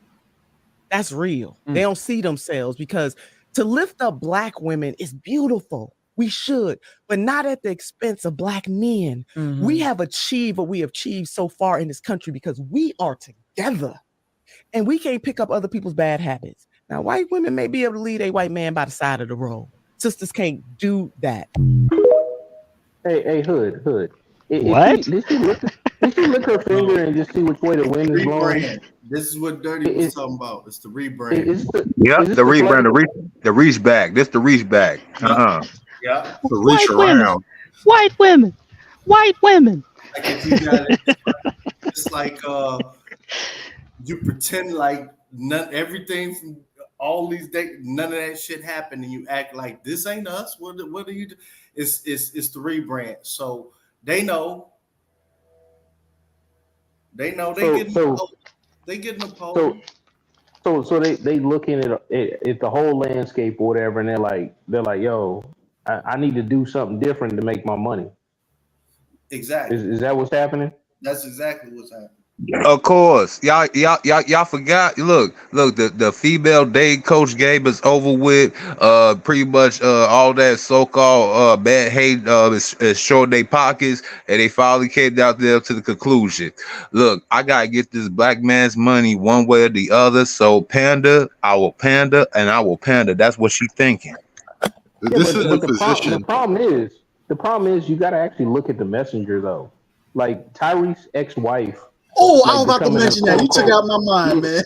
That's real. They don't see themselves, because to lift up black women is beautiful. We should, but not at the expense of black men. Mm-hmm. We have achieved what we have achieved so far in this country because we are together, and we can't pick up other people's bad habits. Now, white women may be able to lead a white man by the side of the road. Sisters can't do that. Hey, Hood. What? Did she lick her finger and just see which way the wind is blowing? This is what Dirty was talking about. It's the rebrand. The rebrand, the reach back. This the reach back. Yeah. The reach around. White women. Like if you got it, it's like you pretend like everything from all these days, none of that shit happened, and you act like this ain't us. What are you? It's the rebrand. So they know. They getting a poll. So they looking at the whole landscape or whatever, and they're like, yo, I need to do something different to make my money. Exactly. Is that what's happening? That's exactly what's happening. Of course, y'all forgot. Look, the female day coach game is over with. Pretty much all that so-called bad hate is showing their pockets, and they finally came down there to the conclusion. Look, I gotta get this black man's money one way or the other. So panda, I will panda, and I will panda. That's what she's thinking. This is the position. The problem is you got to actually look at the messenger though. Like Tyrese's ex-wife. Oh, I was about to mention that. You took out my mind, man.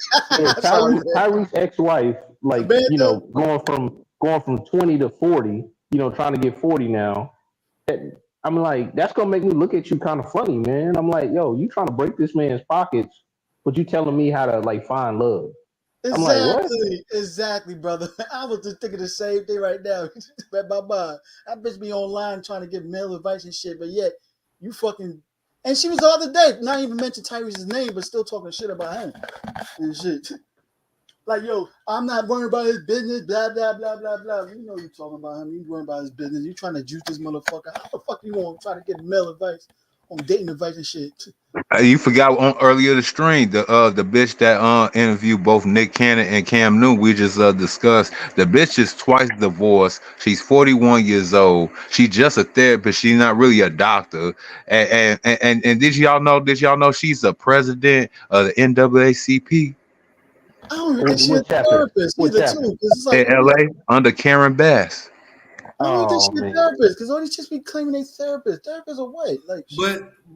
Tyrese's ex-wife, going from 20 to 40, trying to get 40 now. I'm like, that's gonna make me look at you kind of funny, man. I'm like, yo, you trying to break this man's pockets, but you telling me how to like find love. I'm like, what? Exactly, brother. I was just thinking the same thing right now. At my mind, that bitch be online trying to get male advice and shit, but yet you fucking. And she was the other day, not even mention Tyrese's name, but still talking shit about him and shit. Like, yo, I'm not worrying about his business, blah, blah, blah, blah, blah. You know you talking about him. You worrying about his business. You trying to juice this motherfucker. How the fuck you want to try to get male advice on dating advice and shit? You forgot on earlier the stream, the bitch that interviewed both Nick Cannon and Cam Newton. We just discussed. The bitch is twice divorced. She's 41 years old. She's just a therapist. She's not really a doctor. And did y'all know she's the president of the NAACP? I don't even think she's a therapist either, too. It's like, In LA under Karen Bass. I don't think she's a therapist because all these chicks be claiming they therapists. Therapists are white. Like,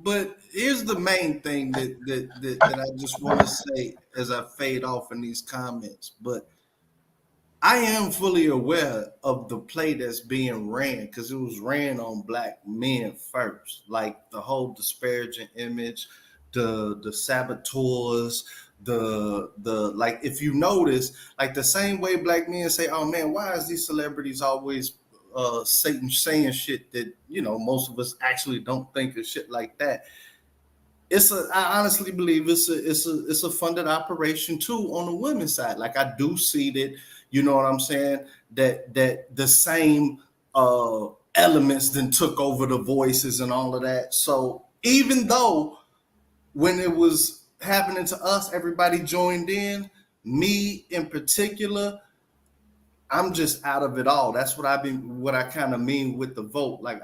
but here's the main thing that I just want to say as I fade off in these comments. But I am fully aware of the play that's being ran because it was ran on black men first, like the whole disparaging image, the saboteurs. The like, if you notice, like the same way black men say, oh man, why is these celebrities always Satan saying shit that, you know, most of us actually don't think of shit like that. I honestly believe it's a funded operation too on the women's side. Like I do see that, you know what I'm saying, that the same elements then took over the voices and all of that. So even though when it was happening to us, everybody joined in, me in particular, I'm just out of it all. That's what I kind of mean with the vote. Like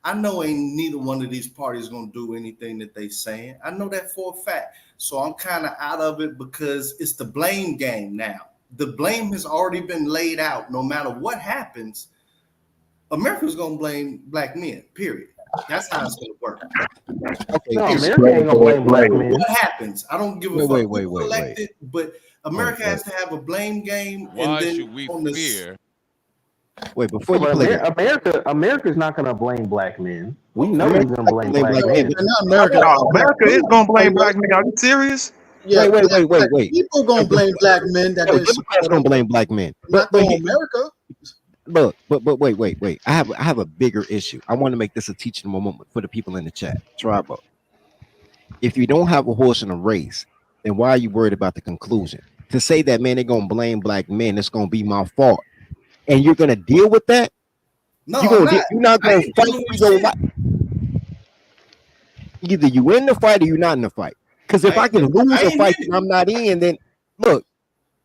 I know ain't neither one of these parties gonna do anything that they saying. I know that for a fact. So I'm kind of out of it because it's the blame game now. The blame has already been laid out. No matter what happens, America's gonna blame black men, period. That's how it's gonna work. Okay, no, America ain't gonna blame black men. What happens? I don't give a fuck. Wait. But America has to have a blame game. Why and then should we fear? Wait, before you play America's not gonna blame black men. We know he's gonna blame black men. America is gonna blame black men. Are you serious? Yeah, wait. People gonna blame black men. Democrats gonna blame black men. But America. But wait. I have a bigger issue. I want to make this a teaching moment for the people in the chat. Tribal. If you don't have a horse in a race, then why are you worried about the conclusion? To say that, man, they're gonna blame black men, it's gonna be my fault, and you're gonna deal with that. No, you're not gonna fight. Either you in the fight or you're not in the fight. Because if I can lose a fight and I'm not in, then look,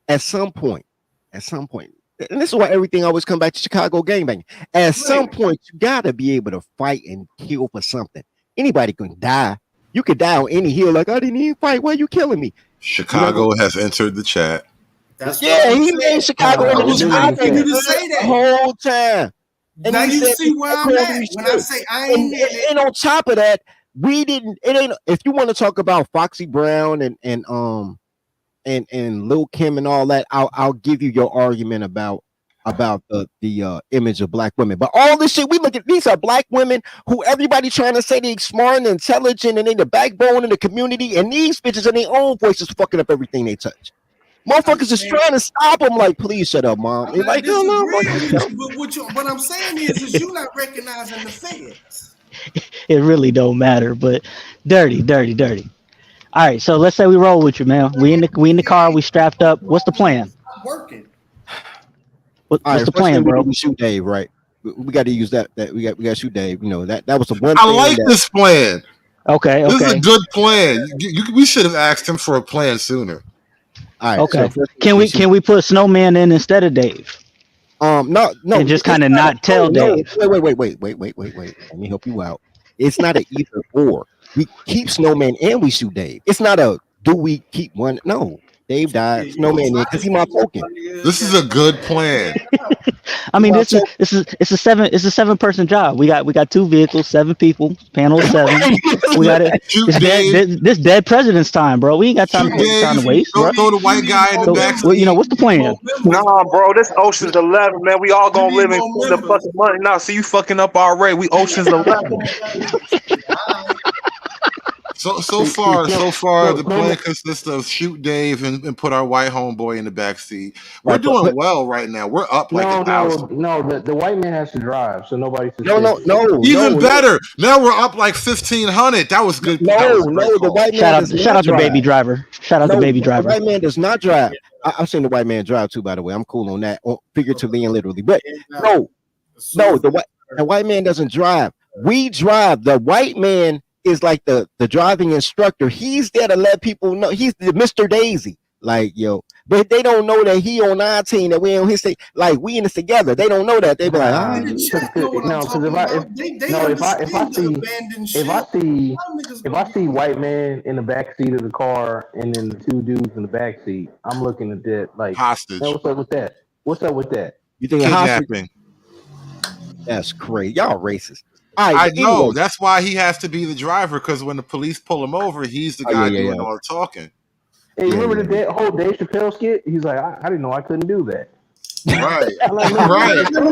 at some point, and this is why everything always come back to Chicago gangbang. At some point, you gotta be able to fight and kill for something. Anybody can die. You could die on any hill. Like, I didn't even fight. Why are you killing me? Chicago has entered the chat. He made Chicago into the chat the whole time. And now you see where I'm at when I say I ain't in it. And on top of that, we didn't. It ain't. If you want to talk about Foxy Brown and Lil Kim and all that, I'll give you your argument about the image of black women. But all this shit, we look at, these are black women who everybody trying to say they smart and intelligent and they the backbone in the community, and these bitches in their own voices fucking up everything they touch. Motherfuckers is trying to stop them. Like, please shut up, mom. They're like, no. But what I'm saying is you're not recognizing the feds. It really don't matter. But dirty. All right, so let's say we roll with you, man. We in the car. We strapped up. What's the plan? Working. What's the plan, bro? We shoot Dave, right? We got to use that. We got to shoot Dave. You know that was the one. I like this plan. Okay. This is a good plan. We should have asked him for a plan sooner. All right. Okay. So can we put Snowman in instead of Dave? No. And just kind of not tell Dave. Wait. Let me help you out. It's not an either or. We keep Snowman and we shoot Dave. It's not a do we keep one? No. Dave died. Snowman in because he my token. This is a good plan. I mean, it's a 7-person job. We got 2 vehicles, 7 people, panel of 7. We got it. This dead president's time, bro. We ain't got time to waste, bro. Throw the white guy in the back. Well, you know what's the plan? Nah, bro, this Ocean's 11, man. We all gonna live in the fucking money. Nah, see you fucking up already. We Ocean's 11. So far, the plan consists of shoot Dave and put our white homeboy in the back seat. We're doing well right now. We're up like 1,000. No, the white man has to drive, so nobody. Even better. Now we're up like 1,500. That was good. The white man Shout out to Baby Driver. Shout out to Baby Driver. The white man does not drive. I've seen the white man drive too, by the way. I'm cool on that, figuratively and literally. But no, the white man doesn't drive. We drive. The white man is like the driving instructor. He's there to let people know. He's the Mr. Daisy. Like, yo, but they don't know that he on our team, that we on his team. Like, we in this together. They don't know that. They be like, if I see white man in the back seat of the car and then the 2 dudes in the back seat, I'm looking at that like hostage. Hey, what's up with that? What's up with that? You think kidnapping? That's crazy. Y'all racist. I know. That's why he has to be the driver, because when the police pull him over, he's the guy doing all the talking. Hey, remember the whole Dave Chappelle skit? He's like, I didn't know I couldn't do that. Right. Remember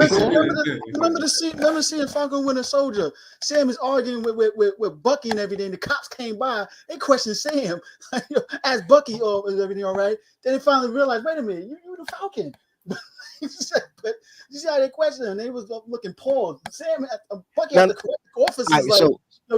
the scene in Falcon Winter Soldier? Sam is arguing with Bucky and everything. The cops came by. They questioned Sam. Asked Bucky, "Oh, is everything all right?" Then they finally realized, wait a minute, you the Falcon. But you see how they questioned him? They was looking paused. Sam, Bucky had the officers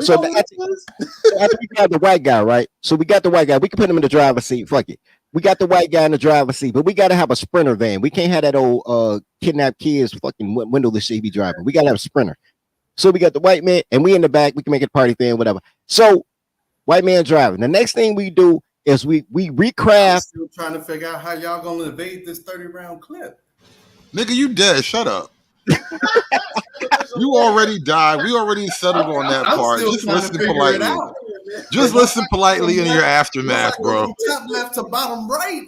So after we got the white guy, right? So we got the white guy. We can put him in the driver's seat. Fuck it. We got the white guy in the driver's seat, but we got to have a Sprinter van. We can't have that old kidnapped kids fucking windowless shit he be driving. We got to have a Sprinter. So we got the white man, and we in the back. We can make it a party van, whatever. So white man driving. The next thing we do is we recraft. I'm still trying to figure out how y'all gonna evade this 30-round clip. Nigga, you dead. Shut up. You already died. We already settled on that part. Just listen politely. Just listen politely in your aftermath, bro. Top left to bottom right.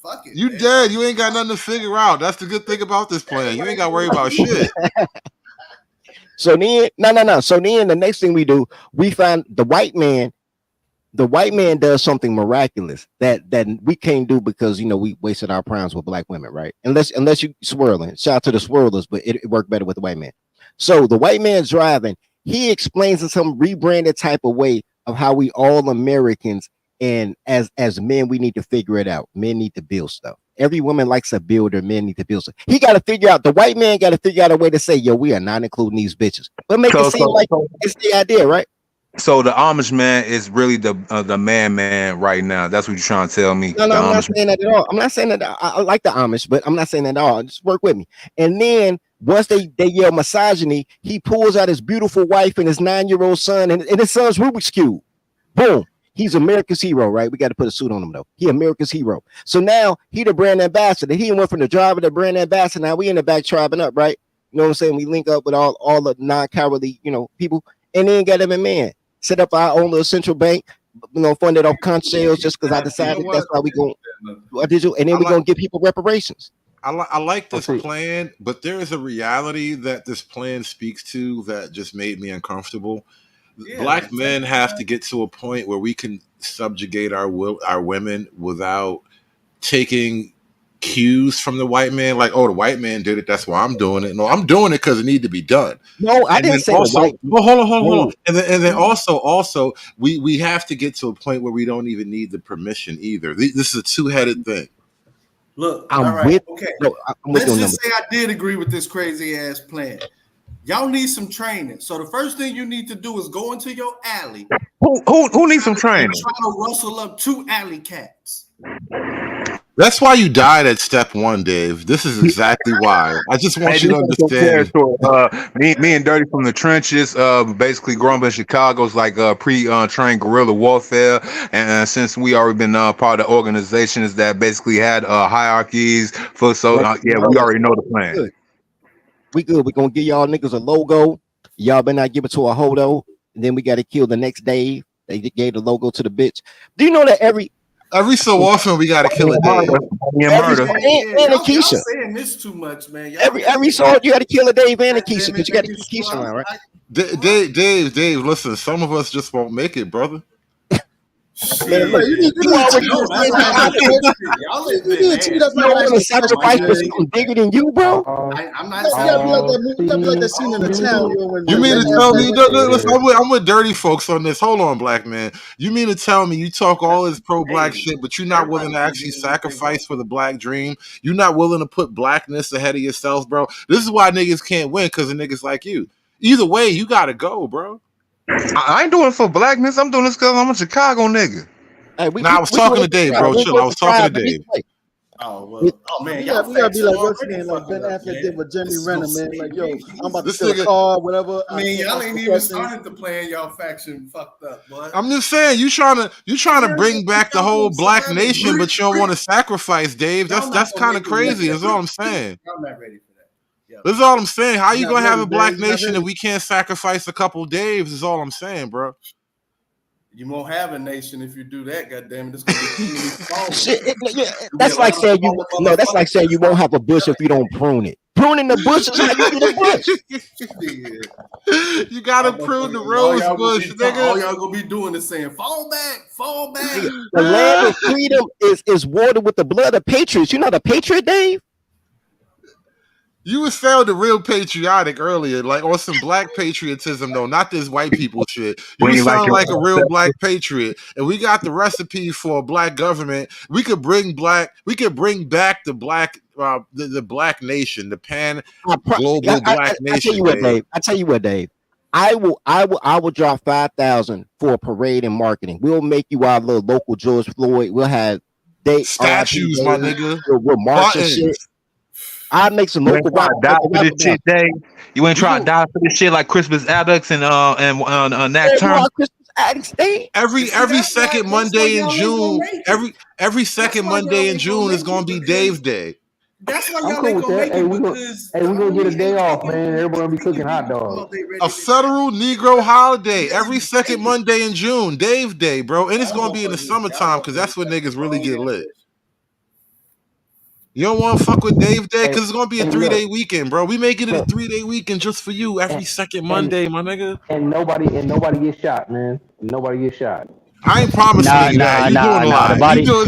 Fuck it. You dead. You ain't got nothing to figure out. That's the good thing about this plan. You ain't got to worry about shit. So then, no. So then the next thing we do, we find the white man. The white man does something miraculous that we can't do because, you know, we wasted our primes with black women, right? Unless you swirling. Shout out to the swirlers, but it worked better with the white man. So the white man's driving. He explains in some rebranded type of way of how we all Americans, and as men, we need to figure it out. Men need to build stuff. Every woman likes a builder. Men need to build stuff. He got to figure out. The white man got to figure out a way to say, yo, we are not including these bitches, but make it seem like it's the idea, right? So the Amish man is really the man right now. That's what you're trying to tell me. No, I'm not saying that at all. I'm not saying that. I like the Amish, but I'm not saying that at all. Just work with me. And then once they yell misogyny, he pulls out his beautiful wife and his 9-year-old son and his son's Rubik's Cube. Boom. He's America's hero, right? We got to put a suit on him, though. He America's hero. So now he the brand ambassador. He went from the driver to brand ambassador. Now we in the back tribing up, right? You know what I'm saying? We link up with all the non-cowardly, people, and then got him a man. Set up our own little central bank, funded off conch sales just because I decided that's how we going to digital, and then we're going to give people reparations. I like this plan, but there is a reality that this plan speaks to that just made me uncomfortable. Black men have to get to a point where we can subjugate our women without taking cues from the white man, like, oh, the white man did it, that's why I'm doing it. No, I'm doing it because it needed to be done. No, I didn't say also, white. Well, hold on. And then also we have to get to a point where we don't even need the permission either. This is a two-headed thing. Look, I'm let's just say I did agree with this crazy ass plan. Y'all need some training. So the first thing you need to do is go into your alley. Who needs some training? Try to rustle up 2 alley cats. That's why you died at step 1, Dave. This is exactly why. I just want you to understand. Me and Dirty from the trenches, basically growing up in Chicago is like pre-trained guerrilla warfare. And since we already been part of the organizations that basically had hierarchies we already know the plan. We good. We're going to give y'all niggas a logo. Y'all better not give it to a hodo. And then we got to kill the next Dave. They gave the logo to the bitch. Do you know that Every so often we gotta kill a Dave. And a Keisha. Y'all saying this too much, man. Y'all Every so you got to kill a Dave and a Keisha because you got to keep Keisha around, right? Dave, listen, some of us just won't make it, brother. Man, look, you need to sacrifice for something bigger than you, bro. I'm not You gotta be like that. You gotta be like that scene in the town. You mean to tell me? Listen, I'm with dirty folks on this. Hold on, black man. You mean to tell me you talk all this pro-black shit, but you're not willing to actually sacrifice for the black dream? You're not willing to put blackness ahead of yourselves, bro. This is why niggas can't win, because of niggas like you. Either way, you gotta go, bro. I ain't doing it for blackness. I'm doing this because I'm a Chicago nigga. Hey, I was talking to Dave, bro. Chill. I was talking to Dave. Oh, well. Oh, man. We gotta be like what's his name, like Ben Affleck did with Jeremy Renner, man. Like, yo, I'm about to steal a car, whatever. I mean, y'all ain't even started to plan y'all faction fucked up, boy. I'm just saying, you trying to bring back the whole black nation, but you don't want to sacrifice, Dave. That's kind of crazy. That's all I'm saying. I'm not ready for that. That's all I'm saying. How you gonna have a black nation if we can't sacrifice a couple Daves? Is all I'm saying, bro. You won't have a nation if you do that. Goddamn it, it's gonna be Shit, that's like saying you. No, that's like saying you won't have a bush if you don't prune it. Pruning the bush is how you get a bush. You gotta prune the rose bush, nigga. All y'all gonna be doing is saying, "Fall back, fall back." The land of freedom is watered with the blood of patriots. You're not a patriot, Dave. You was sounding real patriotic earlier, like on some black patriotism, though, not this white people shit. You sound like a real black patriot, and we got the recipe for a black government. We could bring back the black, the black nation, the global black nation. I tell you what, Dave. I will drop 5,000 for a parade and marketing. We'll make you our little local George Floyd. We'll have statues, my nigga. We'll march and shit. I make some local die for this shit, Dave. You ain't trying to die for this shit like Christmas Addicts and that term. Every second Monday in June, every second Monday in June is gonna be Dave's Day. That's why I'm y'all cool ain't with gonna that. make Hey, it we gonna get a day off, man. Everybody gonna be cooking hot dogs. A federal Negro holiday every second Monday in June, Dave's Day, bro, and it's gonna be in the summertime because that's when niggas really get lit. You don't want to fuck with Dave Day because it's gonna be a 3-day weekend, bro. We making it a 3-day weekend just for you every second Monday, my nigga. And nobody gets shot, man. Nobody gets shot. I ain't promising you that. You doing a lot. The body, you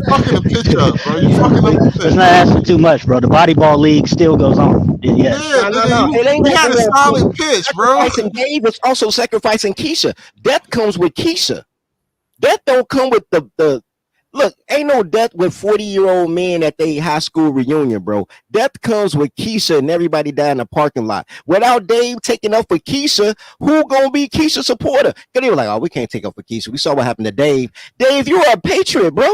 fucking the pitch up, bro. You fucking up the pitch. Let's not ask for too much, bro. The body ball league still goes on. Yes. You got a solid pitch, bro. Sacrificing Dave is also sacrificing Keisha. Death comes with Keisha. Death don't come with the look, ain't no death with 40-year-old men at their high school reunion, bro. Death comes with Keisha and everybody die in the parking lot. Without Dave taking up for Keisha, who gonna be Keisha's supporter? Because they were like, oh, we can't take up for Keisha. We saw what happened to Dave. Dave, you're a patriot, bro.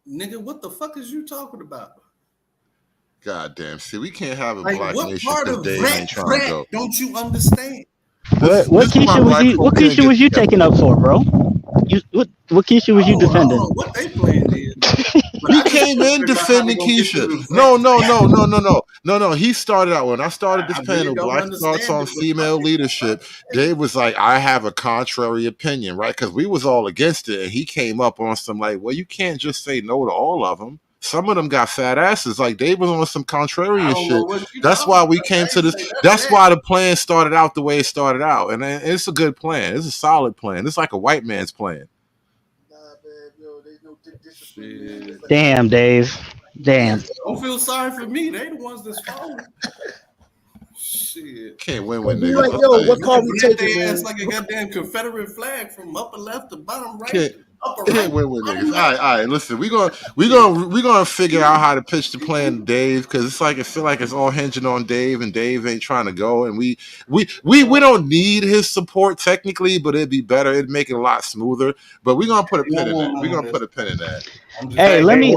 Nigga, what the fuck is you talking about? God damn, see, we can't have a Like, black what nation part because of Dave ain't trying to go. don't you understand? What Keisha was you taking up for, bro? What Keisha was you defending? What they playing is He came in defending Keisha. No. He started out when I started this panel, Black Thoughts on Female Leadership. Dave was like, I have a contrary opinion, right? Because we was all against it, and he came up on some like, well, you can't just say no to all of them. Some of them got fat asses. Like Dave was on some contrarian shit. That's why we came to this. That's why the plan started out the way it started out, and it's a good plan. It's a solid plan. It's like a white man's plan. Damn, Dave. Damn. Don't feel sorry for me. They the ones that's falling. Shit. Can't win with You're niggas. like, yo, what car we taking, They man? ass like a goddamn Confederate flag from upper left to bottom right. Can't win with niggas. All right. Listen, we gonna figure out how to pitch the plan to Dave because it's like it feel like it's all hinging on Dave, and Dave ain't trying to go. And we don't need his support technically, but it'd be better. It'd make it a lot smoother. But we're gonna put a pin in that. We're gonna put a pin in that. Hey, let me.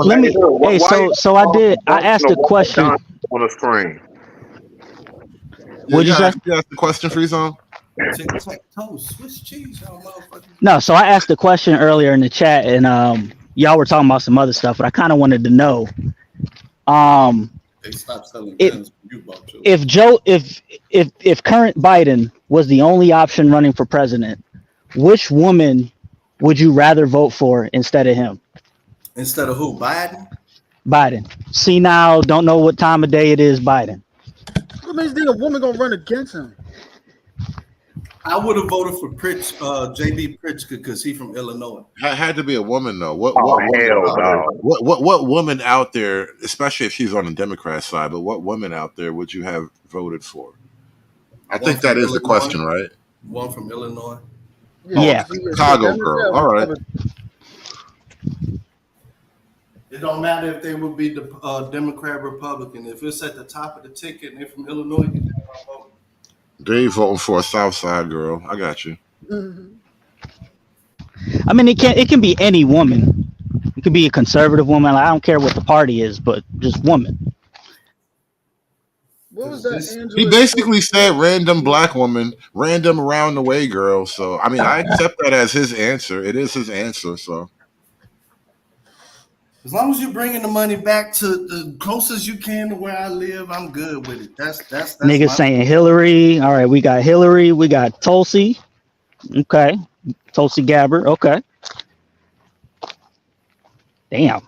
Hey, so I asked a question on the screen. What'd you say? You asked the question, Free Zone? Swiss cheese, y'all motherfuckers. No, so I asked a question earlier in the chat, and y'all were talking about some other stuff, but I kind of wanted to know, They stopped selling guns when you bought yours. if current Biden was the only option running for president, which woman would you rather vote for instead of him? Instead of who? Biden? Biden. See now, don't know what time of day it is. Biden. What makes you think a woman gonna run against him? I would have voted for J.B. Pritzker because he's from Illinois. Had to be a woman though. What woman out there, especially if she's on the Democrat side, but what woman out there would you have voted for? I think that is the question, right? One from Illinois. Yeah. Chicago girl. All right. It don't matter if they would be the Democrat, Republican. If it's at the top of the ticket and they're from Illinois, you can vote. They voting for a South Side girl. I got you. I mean, it can be any woman. It could be a conservative woman. I don't care what the party is, but just woman. What was that? He basically said random black woman, random around the way girl. So I mean, I accept that as his answer. It is his answer. So as long as you're bringing the money back to the closest you can to where I live, I'm good with it. That's Niggas saying Hillary. All right, we got Hillary. We got Tulsi. Okay, Tulsi Gabbard. Okay. Damn.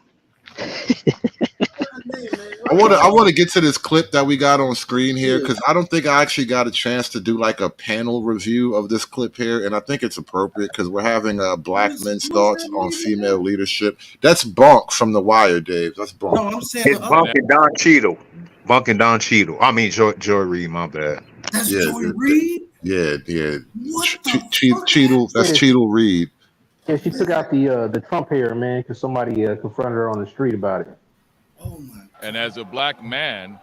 I want to get to this clip that we got on screen here because I don't think I actually got a chance to do like a panel review of this clip here, and I think it's appropriate because we're having black men's thoughts on female leadership. That's Bunk from The Wire, Dave. That's Bunk. No, I'm saying It's Bunk and Don Cheadle. Bunk and Don Cheadle. I mean Joy Reid. My bad. That's Joy Reid. Yeah. Cheadle. That's Cheadle Reid. Yeah, she took out the Trump hair, man, because somebody confronted her on the street about it. And as a black man,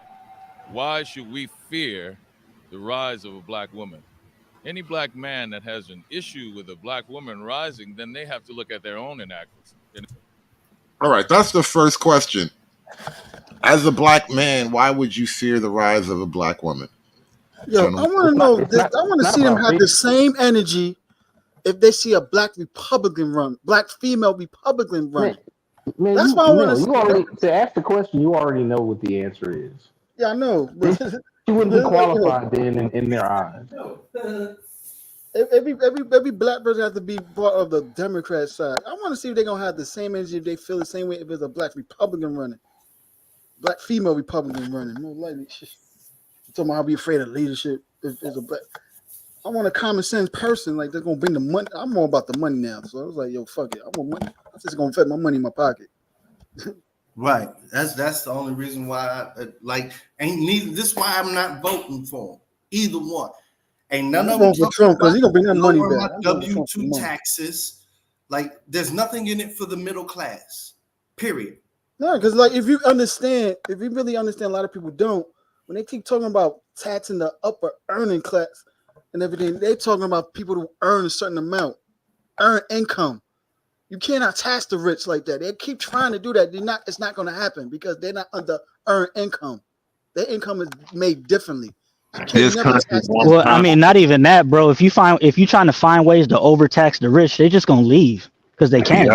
why should we fear the rise of a black woman? Any black man that has an issue with a black woman rising, then they have to look at their own inadequacy. All right, that's the first question. As a black man, why would you fear the rise of a black woman? Yo, I want to know this. I want to see them have the same energy if they see a black Republican run, black female Republican run. Man, that's why I want to see. To ask the question, you already know what the answer is. Yeah, I know. She wouldn't be qualified then in their eyes. Every black person has to be part of the Democrat side. I want to see if they're gonna have the same energy if they feel the same way if it's a black Republican running, black female Republican running. No likely. Talking about I'll be afraid of leadership if it's a black. I want a common sense person like they're gonna bring the money. I'm more about the money now, so I was like, yo, fuck it. I want money. I'm just gonna fit my money in my pocket. Right. That's the only reason why this is why I'm not voting for him. Either one. Ain't none of them for Trump because he's gonna bring that money back. My W-2 taxes. Like there's nothing in it for the middle class. Period. No, because like if you really understand, a lot of people don't. When they keep talking about taxing the upper earning class and everything, they're talking about people who earn a certain amount, earn income. You cannot tax the rich like that. They keep trying to do that. It's not going to happen because they're not under earned income. Their income is made differently. Well, I mean, not even that, bro. If you're trying to find ways to overtax the rich, they're just gonna leave because they can.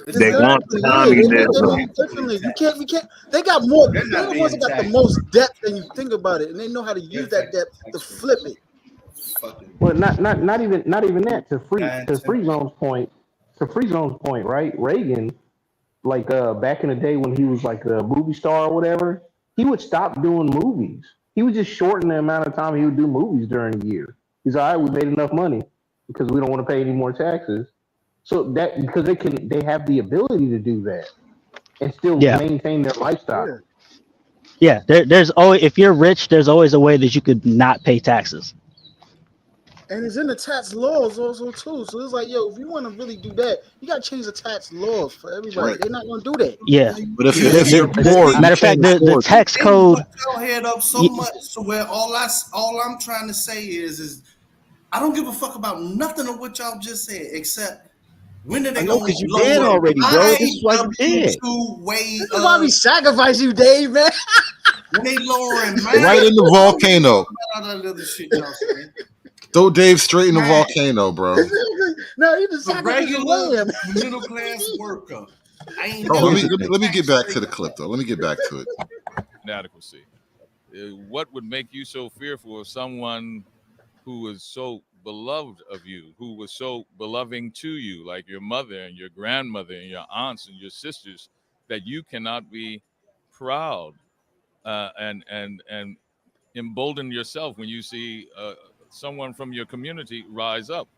They want differently. You can't. They got more. They're the ones that got the most debt than you think about it, and they know how to use that debt to flip it. Well, not even that. To Freezone's point. To Freezone's point, right? Reagan, like back in the day when he was like a movie star or whatever, he would stop doing movies. He would just shorten the amount of time he would do movies during the year. He's all right, we made enough money because we don't want to pay any more taxes. So that because they have the ability to do that and still maintain their lifestyle. Yeah, there's always, if you're rich, there's always a way that you could not pay taxes. And it's in the tax laws also too. So it's like, yo, if you want to really do that, you got to change the tax laws for everybody. Right. They're not going to do that. Yeah. But if you're poor, matter of fact, the tax code. Your head up so much to where all I'm trying to say is I don't give a fuck about nothing of what y'all just said except when are they going to because you did already, bro. This is why you did. This is why we sacrifice you, Dave, man. When they lowering right in the volcano. Throw Dave straight in the volcano, bro. No, he just the regular middle class worker. Let me get back to the clip, though. Let me get back to it. Inadequacy. What would make you so fearful of someone who is so beloved of you, who was so beloving to you, like your mother and your grandmother and your aunts and your sisters, that you cannot be proud and embolden yourself when you see someone from your community rise up.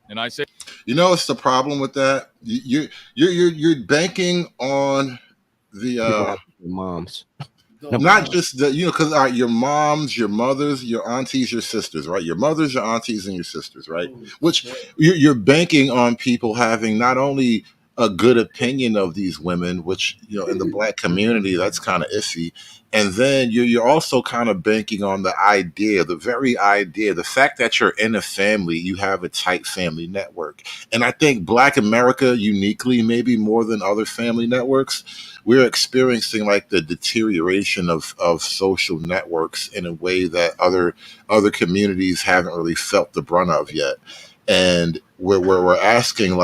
And I say, You know, what's the problem with that? You're banking on the moms. not just the because your moms, your mothers, your aunties, your sisters, right? Your mothers, your aunties, and your sisters, right? Which you're banking on people having not only a good opinion of these women, which in the Black community that's kind of iffy, and then you're also kind of banking on the idea, the very idea, the fact that you're in a family, you have a tight family network, and I think Black America uniquely, maybe more than other family networks, we're experiencing like the deterioration of social networks in a way that other communities haven't really felt the brunt of yet. And we're asking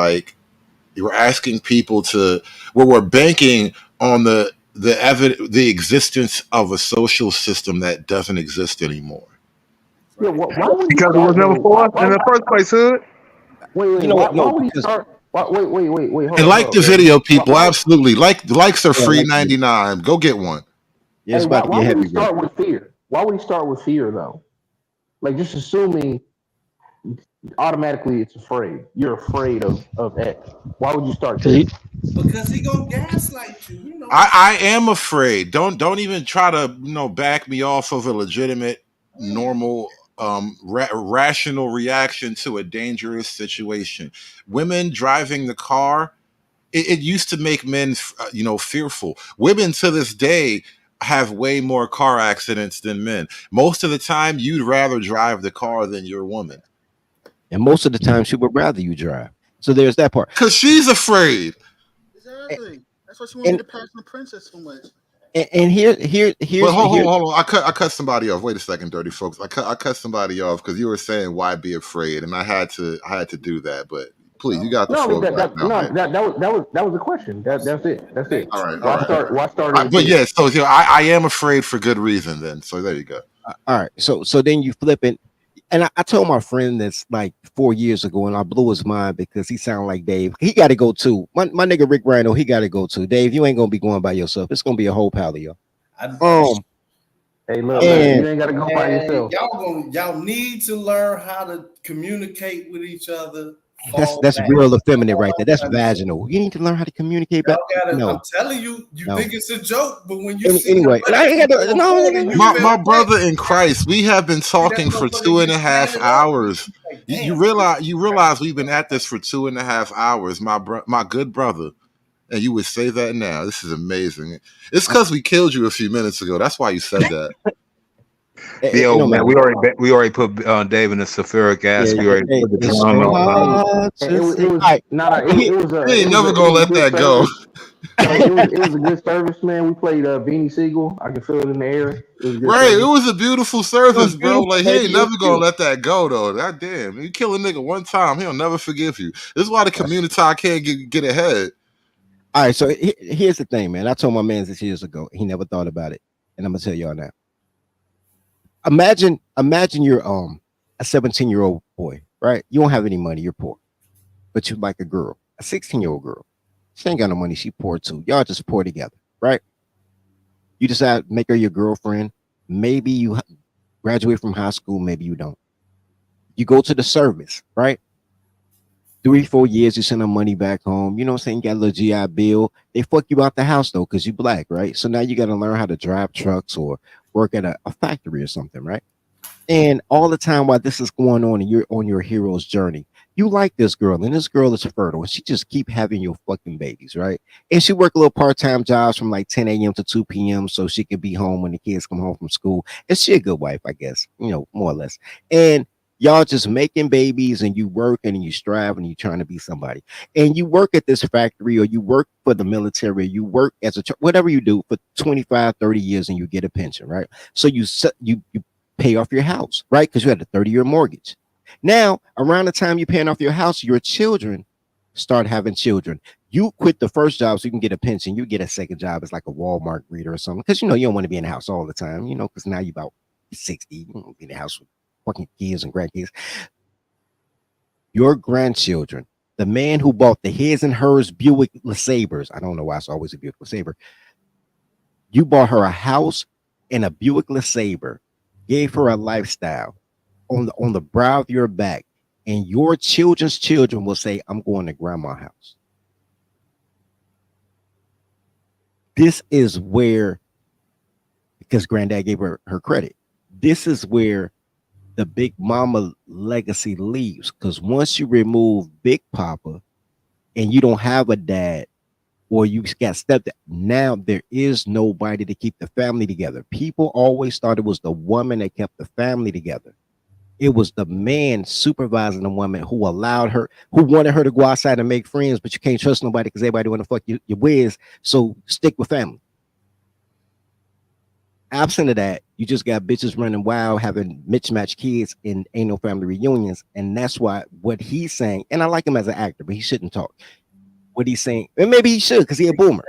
people to we're banking on the existence of a social system that doesn't exist anymore. Yeah, why would he Because it was start never with- for us why- in the first place, Hood. Wait, You know why, what? No, why would he because- start? Wait. Hold And on, like hold the on, video, baby. people, absolutely. Likes are Yeah, free like the- 99. Go get one. Yeah, it's Hey, why, about to why get would heavy, he bro. start with fear? Why would he start with fear though? Like just assuming automatically it's afraid. You're afraid of X. Why would you start there? Because he gonna gaslight you. You know. I am afraid. Don't even try to back me off of a legitimate, normal, rational reaction to a dangerous situation. Women driving the car, it used to make men fearful. Women to this day have way more car accidents than men. Most of the time, you'd rather drive the car than your woman. And most of the time, she would rather you drive. So there's that part. Because she's afraid. Exactly. That's why she wanted to pass the princess so much. And here's But hold on. I cut somebody off. Wait a second, dirty folks. I cut somebody off because you were saying why be afraid, and I had to do that. But please, you got the floor back now. Man. That was a question. That's it. That's it. All right. Why start? But yeah, so I am afraid for good reason. Then, so there you go. All right. So then you flip it. And I told my friend that's like 4 years ago, and I blew his mind because he sounded like Dave. He got to go too. My nigga Rick Rhino, he got to go too. Dave, you ain't gonna be going by yourself. It's gonna be a whole pile of y'all. Hey, look, man, you ain't gotta go by yourself. Y'all need to learn how to communicate with each other. That's real effeminate right there. That's vaginal. You need to learn how to communicate better. No. I'm telling you, No. think it's a joke, but when you see Anyway, the I ain't got to, no. My brother in Christ, we have been talking for 2.5 hours. You realize we've been at this for 2.5 hours. My good brother, and you would say that now. This is amazing. It's because we killed you a few minutes ago. That's why you said that. Yo, man, we already put Dave in the sulfuric acid. We already put the He ain't never gonna let that go. It was a good service, man. We played Beanie Siegel. I can feel it in the air. It was a good Right, service. it was a beautiful service, bro. Like he ain't never Beautiful. gonna let that go, though. God damn, you kill a nigga one time, he'll never forgive you. This is why the community can't get ahead. All right, so here's the thing, man. I told my man this years ago. He never thought about it, and I'm gonna tell y'all now. Imagine you're a 17-year-old boy, right? You don't have any money, you're poor, but you like a girl, a 16-year-old girl. She ain't got no money, she poor too. Y'all just poor together, right? You decide to make her your girlfriend. Maybe you graduate from high school, maybe you don't. You go to the service, right? 3-4 years, you send them money back home. You know what I'm saying? You got a little GI Bill. They fuck you out the house though, because you black, right? So now you got to learn how to drive trucks or work at a factory or something, right? And all the time while this is going on and you're on your hero's journey, you like this girl, and this girl is fertile, and she just keep having your fucking babies, right? And she work a little part-time jobs from like 10 a.m. to 2 p.m. so she can be home when the kids come home from school. And she a good wife, I guess, more or less. And y'all just making babies, and you work and you strive and you trying to be somebody. And you work at this factory, or you work for the military, or you work as whatever you do for 25, 30 years, and you get a pension, right? So you pay off your house, right? Because you had a 30-year mortgage. Now, around the time you're paying off your house, your children start having children. You quit the first job so you can get a pension. You get a second job as like a Walmart greeter or something, because you don't want to be in the house all the time, because now you're about 60, you don't be in the house with fucking kids and grandkids. your grandchildren, the man who bought the his and hers Buick LeSabres, I don't know why it's always a Buick LeSabre, you bought her a house and a Buick LeSabre, gave her a lifestyle on the brow of your back, and your children's children will say, I'm going to grandma's house. This is where, because granddad gave her credit, this is where the Big Mama legacy leaves. Because once you remove Big Papa and you don't have a dad, or you got stepdad, now there is nobody to keep the family together. People always thought it was the woman that kept the family together. It was the man supervising the woman who allowed her, who wanted her to go outside and make friends, but you can't trust nobody because everybody want to fuck you, your whiz. So stick with family. Absent of that, you just got bitches running wild, having mismatched kids, and ain't no family reunions. And that's why what he's saying, and I like him as an actor, but he shouldn't talk. What he's saying, and maybe he should, because he a boomer.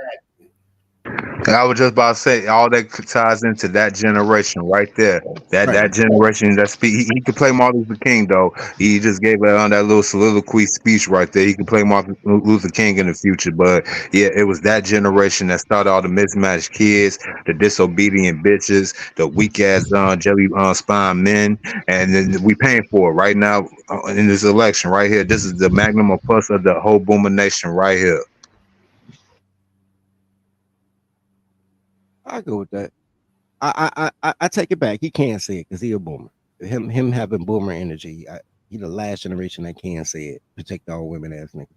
I was just about to say, all that ties into that generation right there. That generation that speak. He could play Martin Luther King though. He just gave that little soliloquy speech right there. He could play Martin Luther King in the future. But yeah, it was that generation that started all the mismatched kids, the disobedient bitches, the weak ass jelly spine men, and then we paying for it right now in this election right here. This is the magnum opus of the whole boomer nation right here. I go with that. I take it back. He can't say it because he a boomer. Him having boomer energy. He the last generation that can't say it. Protect all women ass nigga.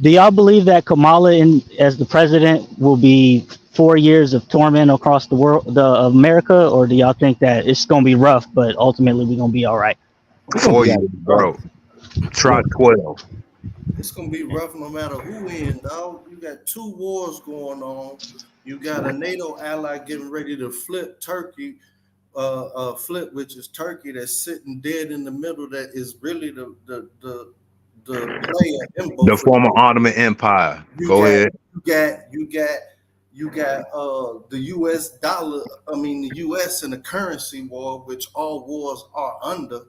Do y'all believe that Kamala, as the president, will be 4 years of torment across the world, America, or do y'all think that it's gonna be rough, but ultimately we're gonna be all right? 4 years, bro. Try 12. It's gonna be rough no matter who in, dog. You got 2 wars going on. You got a NATO ally getting ready to flip Turkey, which is Turkey, that's sitting dead in the middle. That is really the player in both. The former Ottoman Empire. Go ahead. You got the U.S. dollar. I mean, the U.S. and the currency war, which all wars are under.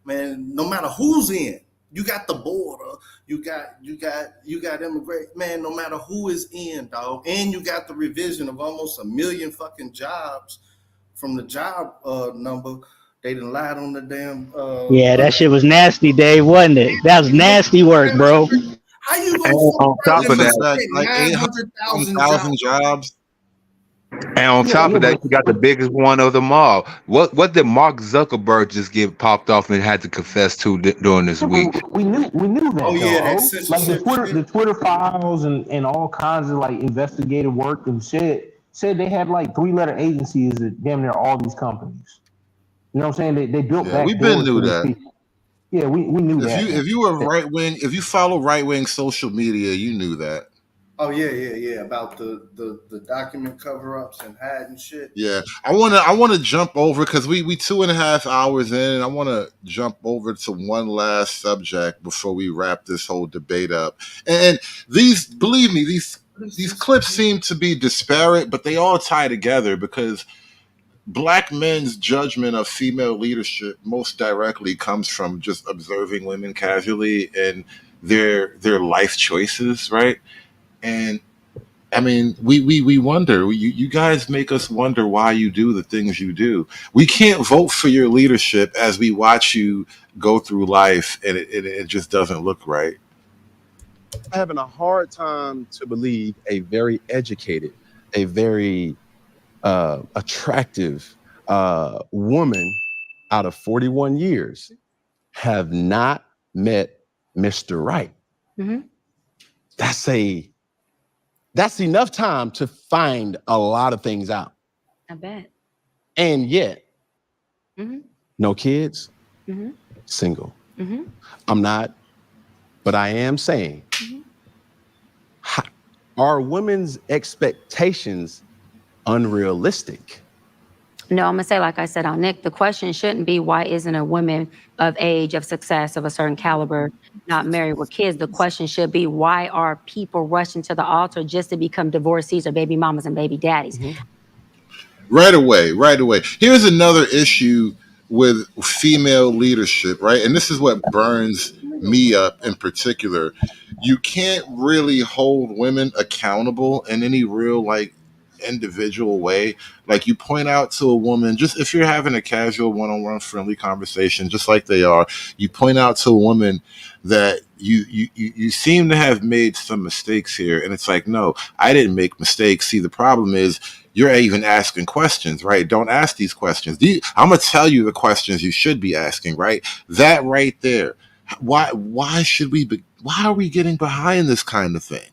Man, no matter who's in. You got the border, you got immigrant, man, no matter who is in, dog. And you got the revision of almost 1 million fucking jobs from the job number. They done lied on the damn yeah, that shit was nasty, Dave, wasn't it? That was nasty work, bro. How you gonna on top of that, like 800,000 jobs. And on top of that, you got the biggest one of them all. What did Mark Zuckerberg just get popped off and had to confess to during this week? We knew that. Oh yeah, that's like the Twitter files and all kinds of like investigative work and shit said they had like 3-letter agencies that damn near all these companies. You know what I'm saying? They built that. We been knew that. Yeah, we knew that. If you were right wing, if you follow right wing social media, you knew that. Oh yeah. About the document cover-ups and hiding shit. Yeah, I wanna jump over because we 2.5 hours in, and I wanna jump over to one last subject before we wrap this whole debate up. And these, believe me, these clips seem to be disparate, but they all tie together because Black men's judgment of female leadership most directly comes from just observing women casually and their life choices, right? And I mean, we wonder. You guys make us wonder why you do the things you do. We can't vote for your leadership as we watch you go through life, and it just doesn't look right. Having a hard time to believe a very educated, a very attractive woman out of 41 years have not met Mr. Right. Mm-hmm. That's enough time to find a lot of things out. I bet. And yet, no kids, Mm-hmm. single. Mm-hmm. I'm not, but I am saying, are women's expectations unrealistic? No, I'm gonna say, like I said on Nick, the question shouldn't be why isn't a woman of age, of success, of a certain caliber not married with kids. The question should be why are people rushing to the altar just to become divorcees or baby mamas and baby daddies? Right away. Here's another issue with female leadership, right? And this is what burns me up in particular. You can't really hold women accountable in any real like individual way. Like you point out to a woman, just if you're having a casual one-on-one friendly conversation, just like they are, you point out to a woman that you seem to have made some mistakes here, and it's like, no, I didn't make mistakes. See, the problem is you're even asking questions, right? Don't ask these questions. I'm gonna tell you the questions you should be asking, right? That right there. Why should we be? Why are we getting behind this kind of thing?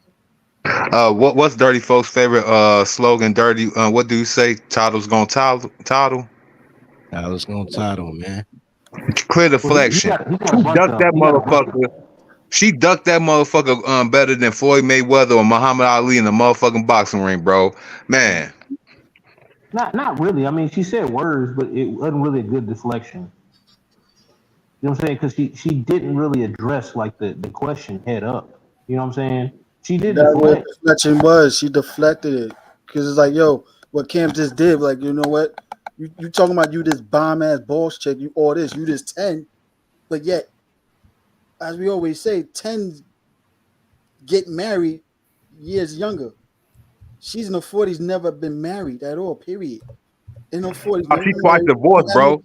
What's Dirty Folks' favorite slogan? Dirty. What do you say? Title's gonna title. Title's gonna title, man. Clear deflection. She ducked that motherfucker. She ducked that motherfucker better than Floyd Mayweather or Muhammad Ali in the motherfucking boxing ring, bro. Man. Not really. I mean, she said words, but it wasn't really a good deflection. You know what I'm saying? Because she didn't really address like the question head up. You know what I'm saying? She did That's what deflect. deflection was. She deflected it because it's like, yo, what Cam just did. Like, you know what? You talking about you this bomb ass boss chick, you all this, you this 10, but yet, as we always say, 10 get married years younger. She's in her 40s, never been married at all. Period. In her 40s, Oh, she twice divorced, bro.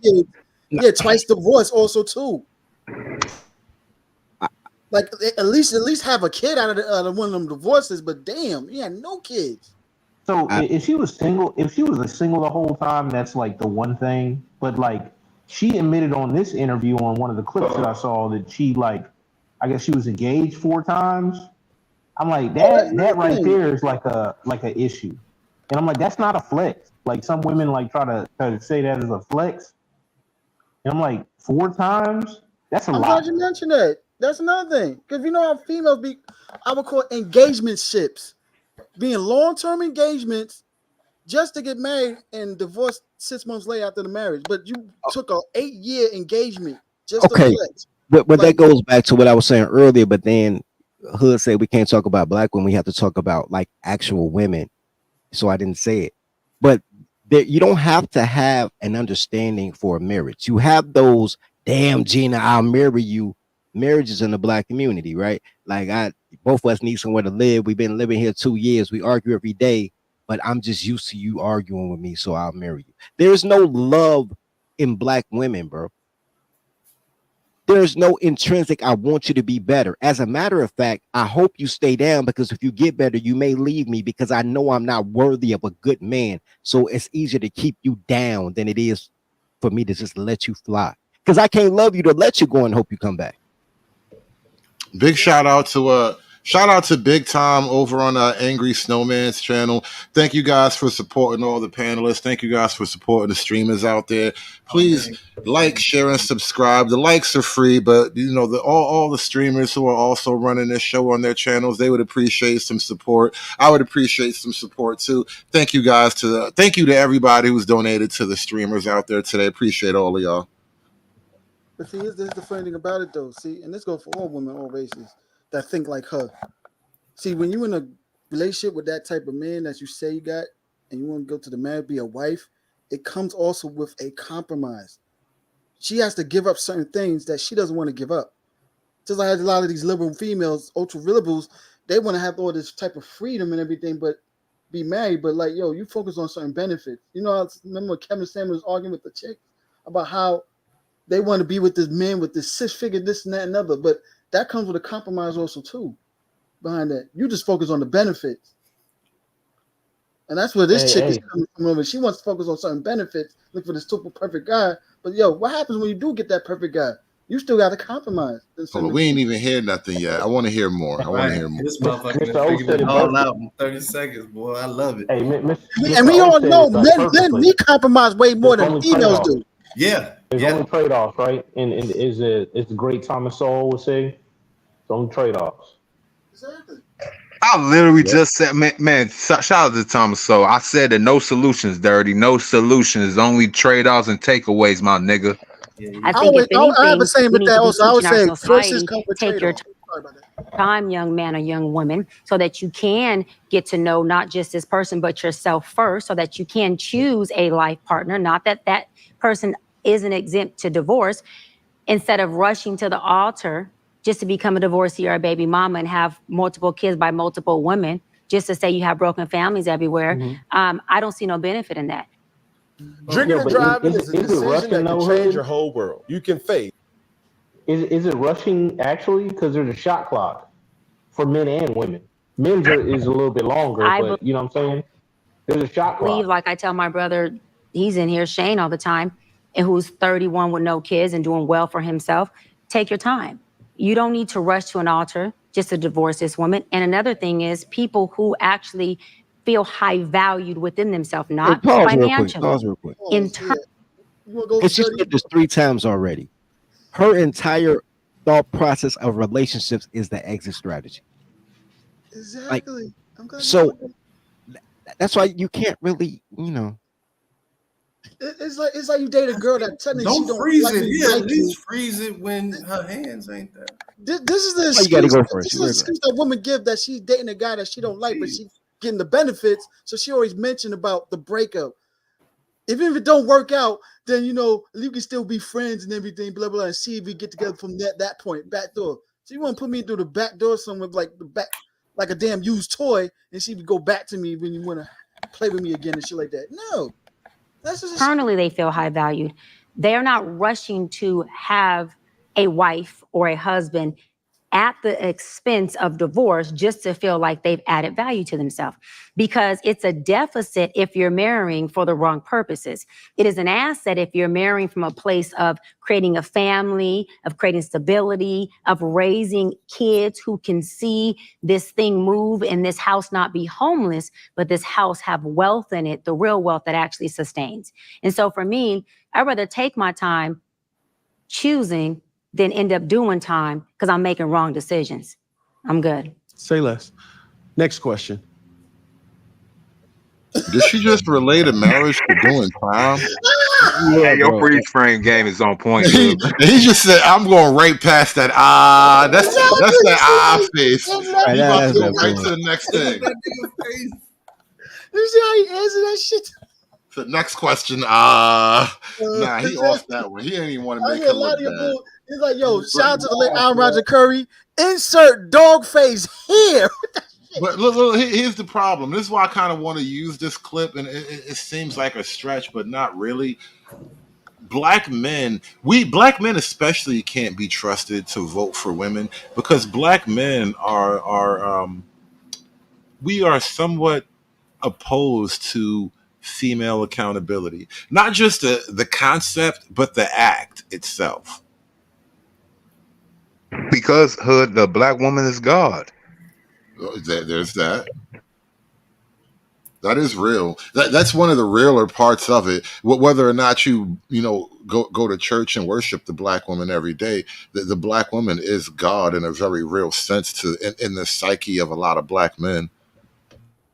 Yeah, twice divorced also too. Like at least have a kid out of one of them divorces, but damn, he had no kids. So if she was single the whole time, that's like the one thing. But like she admitted on this interview on one of the clips that I saw that she like, I guess she was engaged 4 times. I'm like that right there is like a issue, and I'm like that's not a flex. Like some women like try to say that as a flex, and I'm like 4 times. That's a I'm lot. glad you mentioned that. That's another thing because you know how females be. I would call engagement ships. Being long-term engagements just to get married and divorced 6 months later after the marriage. But you took a 8-year engagement just to flex. But that goes back to what I was saying earlier. But then Hood said we can't talk about black women. We have to talk about like actual women. So I didn't say it. But you don't have to have an understanding for a marriage. You have those, damn Gina, I'll marry you. Marriages in the black community, right? Like both of us need somewhere to live. We've been living here 2 years. We argue every day, but I'm just used to you arguing with me, so I'll marry you. There's no love in black women, bro. There's no intrinsic, I want you to be better. As a matter of fact, I hope you stay down because if you get better, you may leave me because I know I'm not worthy of a good man. So it's easier to keep you down than it is for me to just let you fly. Because I can't love you to let you go and hope you come back. Big shout out to Big Tom over on Angry Snowman's channel. Thank you guys for supporting all the panelists. Thank you guys for supporting the streamers out there. Please like, share, and subscribe. The likes are free, but you know all the streamers who are also running this show on their channels, they would appreciate some support. I would appreciate some support too. Thank you guys thank you to everybody who's donated to the streamers out there today. Appreciate all of y'all. But see, here's the funny thing about it though. See, and this goes for all women, all races that think like her. See, when you're in a relationship with that type of man that you say you got, and you want to go to the marriage, be a wife, it comes also with a compromise. She has to give up certain things that she doesn't want to give up. Just like a lot of these liberal females, ultra liberals, they want to have all this type of freedom and everything, but be married. But like, yo, you focus on certain benefits. You know, I remember Kevin Samuels arguing with the chick about how they want to be with this man with this 6-figure, this and that and other, but that comes with a compromise also too. Behind that, you just focus on the benefits, and that's where this chick is coming from. She wants to focus on certain benefits, look for the super perfect guy. But yo, what happens when you do get that perfect guy? You still got to compromise. Hold on, we ain't even heard nothing yet. I want to hear more. This motherfucker figured it all out in 30 seconds, boy. I love it. And we all know men need compromise way more than females do. Yeah. There's only trade-offs, right? And it's the great Thomas Sowell would say, it's only trade-offs. Exactly. I literally just said, man, shout out to Thomas Sowell. I said that no solutions, Dirty. No solutions, only trade-offs and takeaways, my nigga. I think if anything, I have a saying we with need that to be also. I would teaching say our choices society, come with take your trade-offs. time, young man or young woman, so that you can get to know not just this person, but yourself first, so that you can choose a life partner, not that that person isn't exempt to divorce, instead of rushing to the altar just to become a divorcee or a baby mama and have multiple kids by multiple women, just to say you have broken families everywhere, I don't see no benefit in that. Drinking and driving is a decision rushing that can though, change Hood? your whole world. You can face. Is it rushing actually? Because there's a shot clock for men and women. Men's is a little bit longer, I but you know what I'm saying? There's a shot clock. believe, like I tell my brother, he's in here, Shane, all the time, and who's 31 with no kids and doing well for himself. Take your time. You don't need to rush to an altar just to divorce this woman. And another thing is people who actually feel high valued within themselves, not Pause financially. real quick. In turn, Because she said this 3 times already. Her entire thought process of relationships is the exit strategy. Exactly. So that's why you can't really, you know. It's like you date a girl that technically she Don't don't freeze like it. me, Yeah, like at you. least freeze it when her hands ain't there. This is the Oh, you excuse. gotta go first. This is the excuse that women give that she's dating a guy that she don't like, but she getting the benefits. So she always mention about the breakup. Even if it don't work out, then you can still be friends and everything, blah blah, and see if we get together from that point, back door. So you want to put me through the back door somewhere like the back, like a damn used toy, and she would go back to me when you want to play with me again and shit like that. No, that's just internally they feel high valued. They are not rushing to have a wife or a husband at the expense of divorce just to feel like they've added value to themselves, because it's a deficit if you're marrying for the wrong purposes. It is an asset if you're marrying from a place of creating a family, of creating stability, of raising kids who can see this thing move and this house not be homeless, but this house have wealth in it, the real wealth that actually sustains. And so for me, I'd rather take my time choosing than end up doing time because I'm making wrong decisions. I'm good. Say less. Next question. Did she just relate a marriage to doing time? Yeah, your freeze frame game is on point. He just said, "I'm going right past that." That's that face. You about to go right to the next thing. You see how he answered that shit? The next question. Nah, he off that one. He didn't even want to I make hear it a lot look of your bad. bull. He's like, yo, shout out to the late Aaron Roger Curry. Insert dog face here. But look, here's the problem. This is why I kind of want to use this clip, and it seems like a stretch, but not really. Black men especially can't be trusted to vote for women because black men are we are somewhat opposed to female accountability. Not just the concept, but the act itself. Because Hood, the black woman is God. There's that. That is real. That's one of the realer parts of it. Whether or not you go to church and worship the black woman every day, the black woman is God in a very real sense in the psyche of a lot of black men.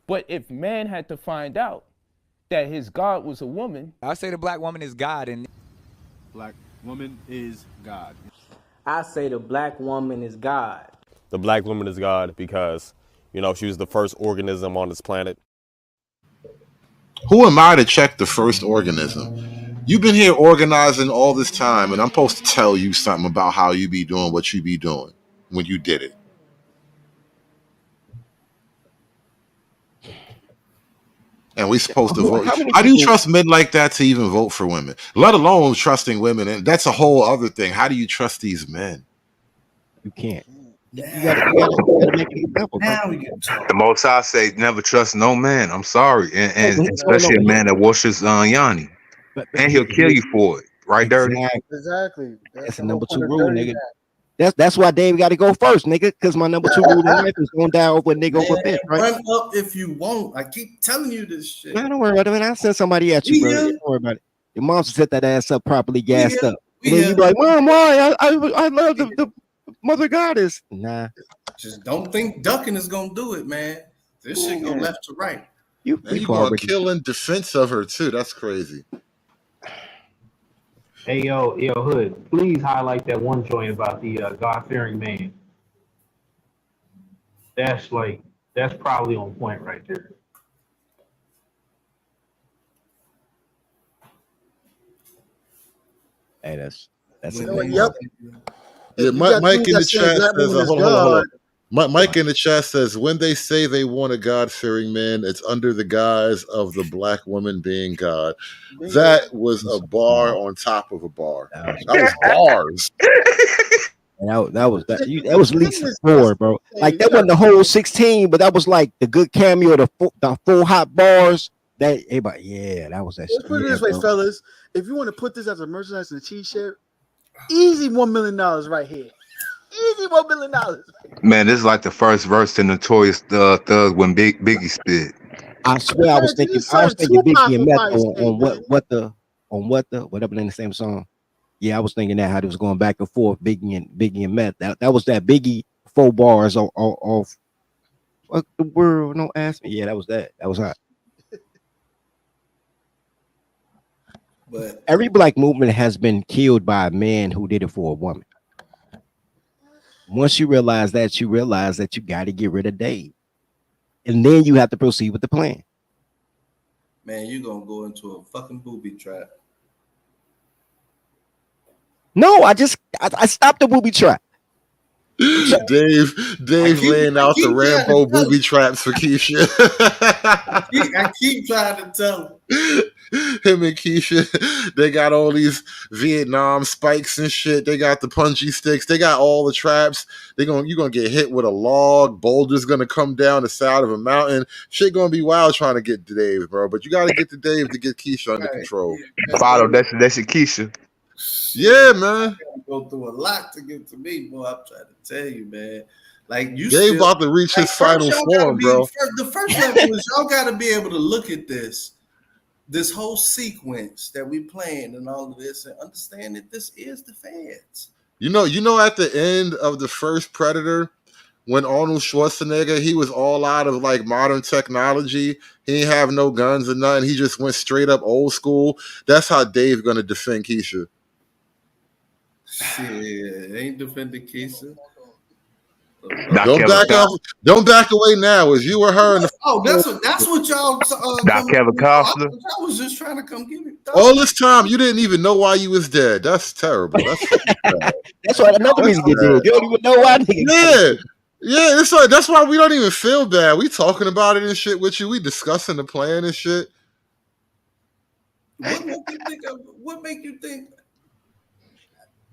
But if man had to find out that his God was a woman, I say the black woman is God, and black woman is God. I say the black woman is God. The black woman is God because, she was the first organism on this planet. Who am I to check the first organism? You've been here organizing all this time, and I'm supposed to tell you something about how you be doing what you be doing when you did it. And we supposed to vote. How do you trust men like that to even vote for women, let alone trusting women? And that's a whole other thing. How do you trust these men? You can't. You gotta make an example. The Most High say, never trust no man. I'm sorry, and especially a man that worships Yanni, and he'll kill you for it. Right, Dirty? Exactly. That's the number 2 rule, nigga. That's why Dave got to go first, nigga. Because my number 2 rule in life is going down over a nigga over a bitch, right? Run up if you want. I keep telling you this shit. Man, don't worry about it. I'll send somebody at you, bro. Don't worry about it. Your mom should set that ass up properly, gassed up. And then you be like, Mom, why? I love the mother goddess. Nah. Just don't think ducking is gonna do it, man. This shit go left to right. You gonna kill in defense of her too. That's crazy. Hey, yo, Hood, please highlight that one joint about the God-fearing man. That's probably on point right there. Hey, that's When it. they- Yep. Yeah, You got Mike dudes in that the say chat black says, woman is hold on. God. Mike in the chat says, when they say they want a God-fearing man, it's under the guise of the black woman being God. That was a bar on top of a bar. That was bars. And that was at least 4, bro. Like that wasn't the whole 16, but that was like the good cameo, the full hot bars. That everybody, yeah, that was that Let's shit. put it Yeah, this way, bro. fellas. If you want to put this as a merchandise and a t-shirt, easy $1 million right here. Easy $1 million. Man, this is like the first verse to Notorious Thug when Biggie spit. I swear, I was thinking Biggie and Meth on whatever in the same song. Yeah, I was thinking that how they was going back and forth, Biggie and Meth. That was that Biggie 4 bars off. Fuck the world, don't ask me. Yeah, that was that. That was hot. But every black movement has been killed by a man who did it for a woman. Once you realize that you got to get rid of Dave, and then you have to proceed with the plan. man, you're gonna go into a fucking booby trap. No, I stopped the booby trap. Dave laying out the Rambo booby traps for Keisha. I keep trying to tell him and Keisha, they got all these Vietnam spikes and shit. They got the punchy sticks. They got all the traps. You're gonna get hit with a log. Boulder's gonna come down the side of a mountain. Shit gonna be wild trying to get to Dave, bro. But you gotta get to Dave to get Keisha under control. Follow that's your Keisha. Yeah, man. Go through a lot to get to me, boy. I'm trying to tell you, man. Like you, Dave about to reach his final form, bro. The first level is y'all got to be able to look at this whole sequence that we playing and all of this, and understand that this is the feds. You know, at the end of the first Predator, when Arnold Schwarzenegger, he was all out of like modern technology. He ain't have no guns or nothing. He just went straight up old school. That's how Dave gonna defend Keisha. Shit, ain't defending Keisha. Don't back away now. As you or her. That's what y'all. Kevin Costner. I was just trying to come get it. All this time, you didn't even know why you was dead. That's terrible. That's why another reason you did. You don't even know why. Yeah. It's like that's why we don't even feel bad. We talking about it and shit with you. We discussing the plan and shit. What make you think?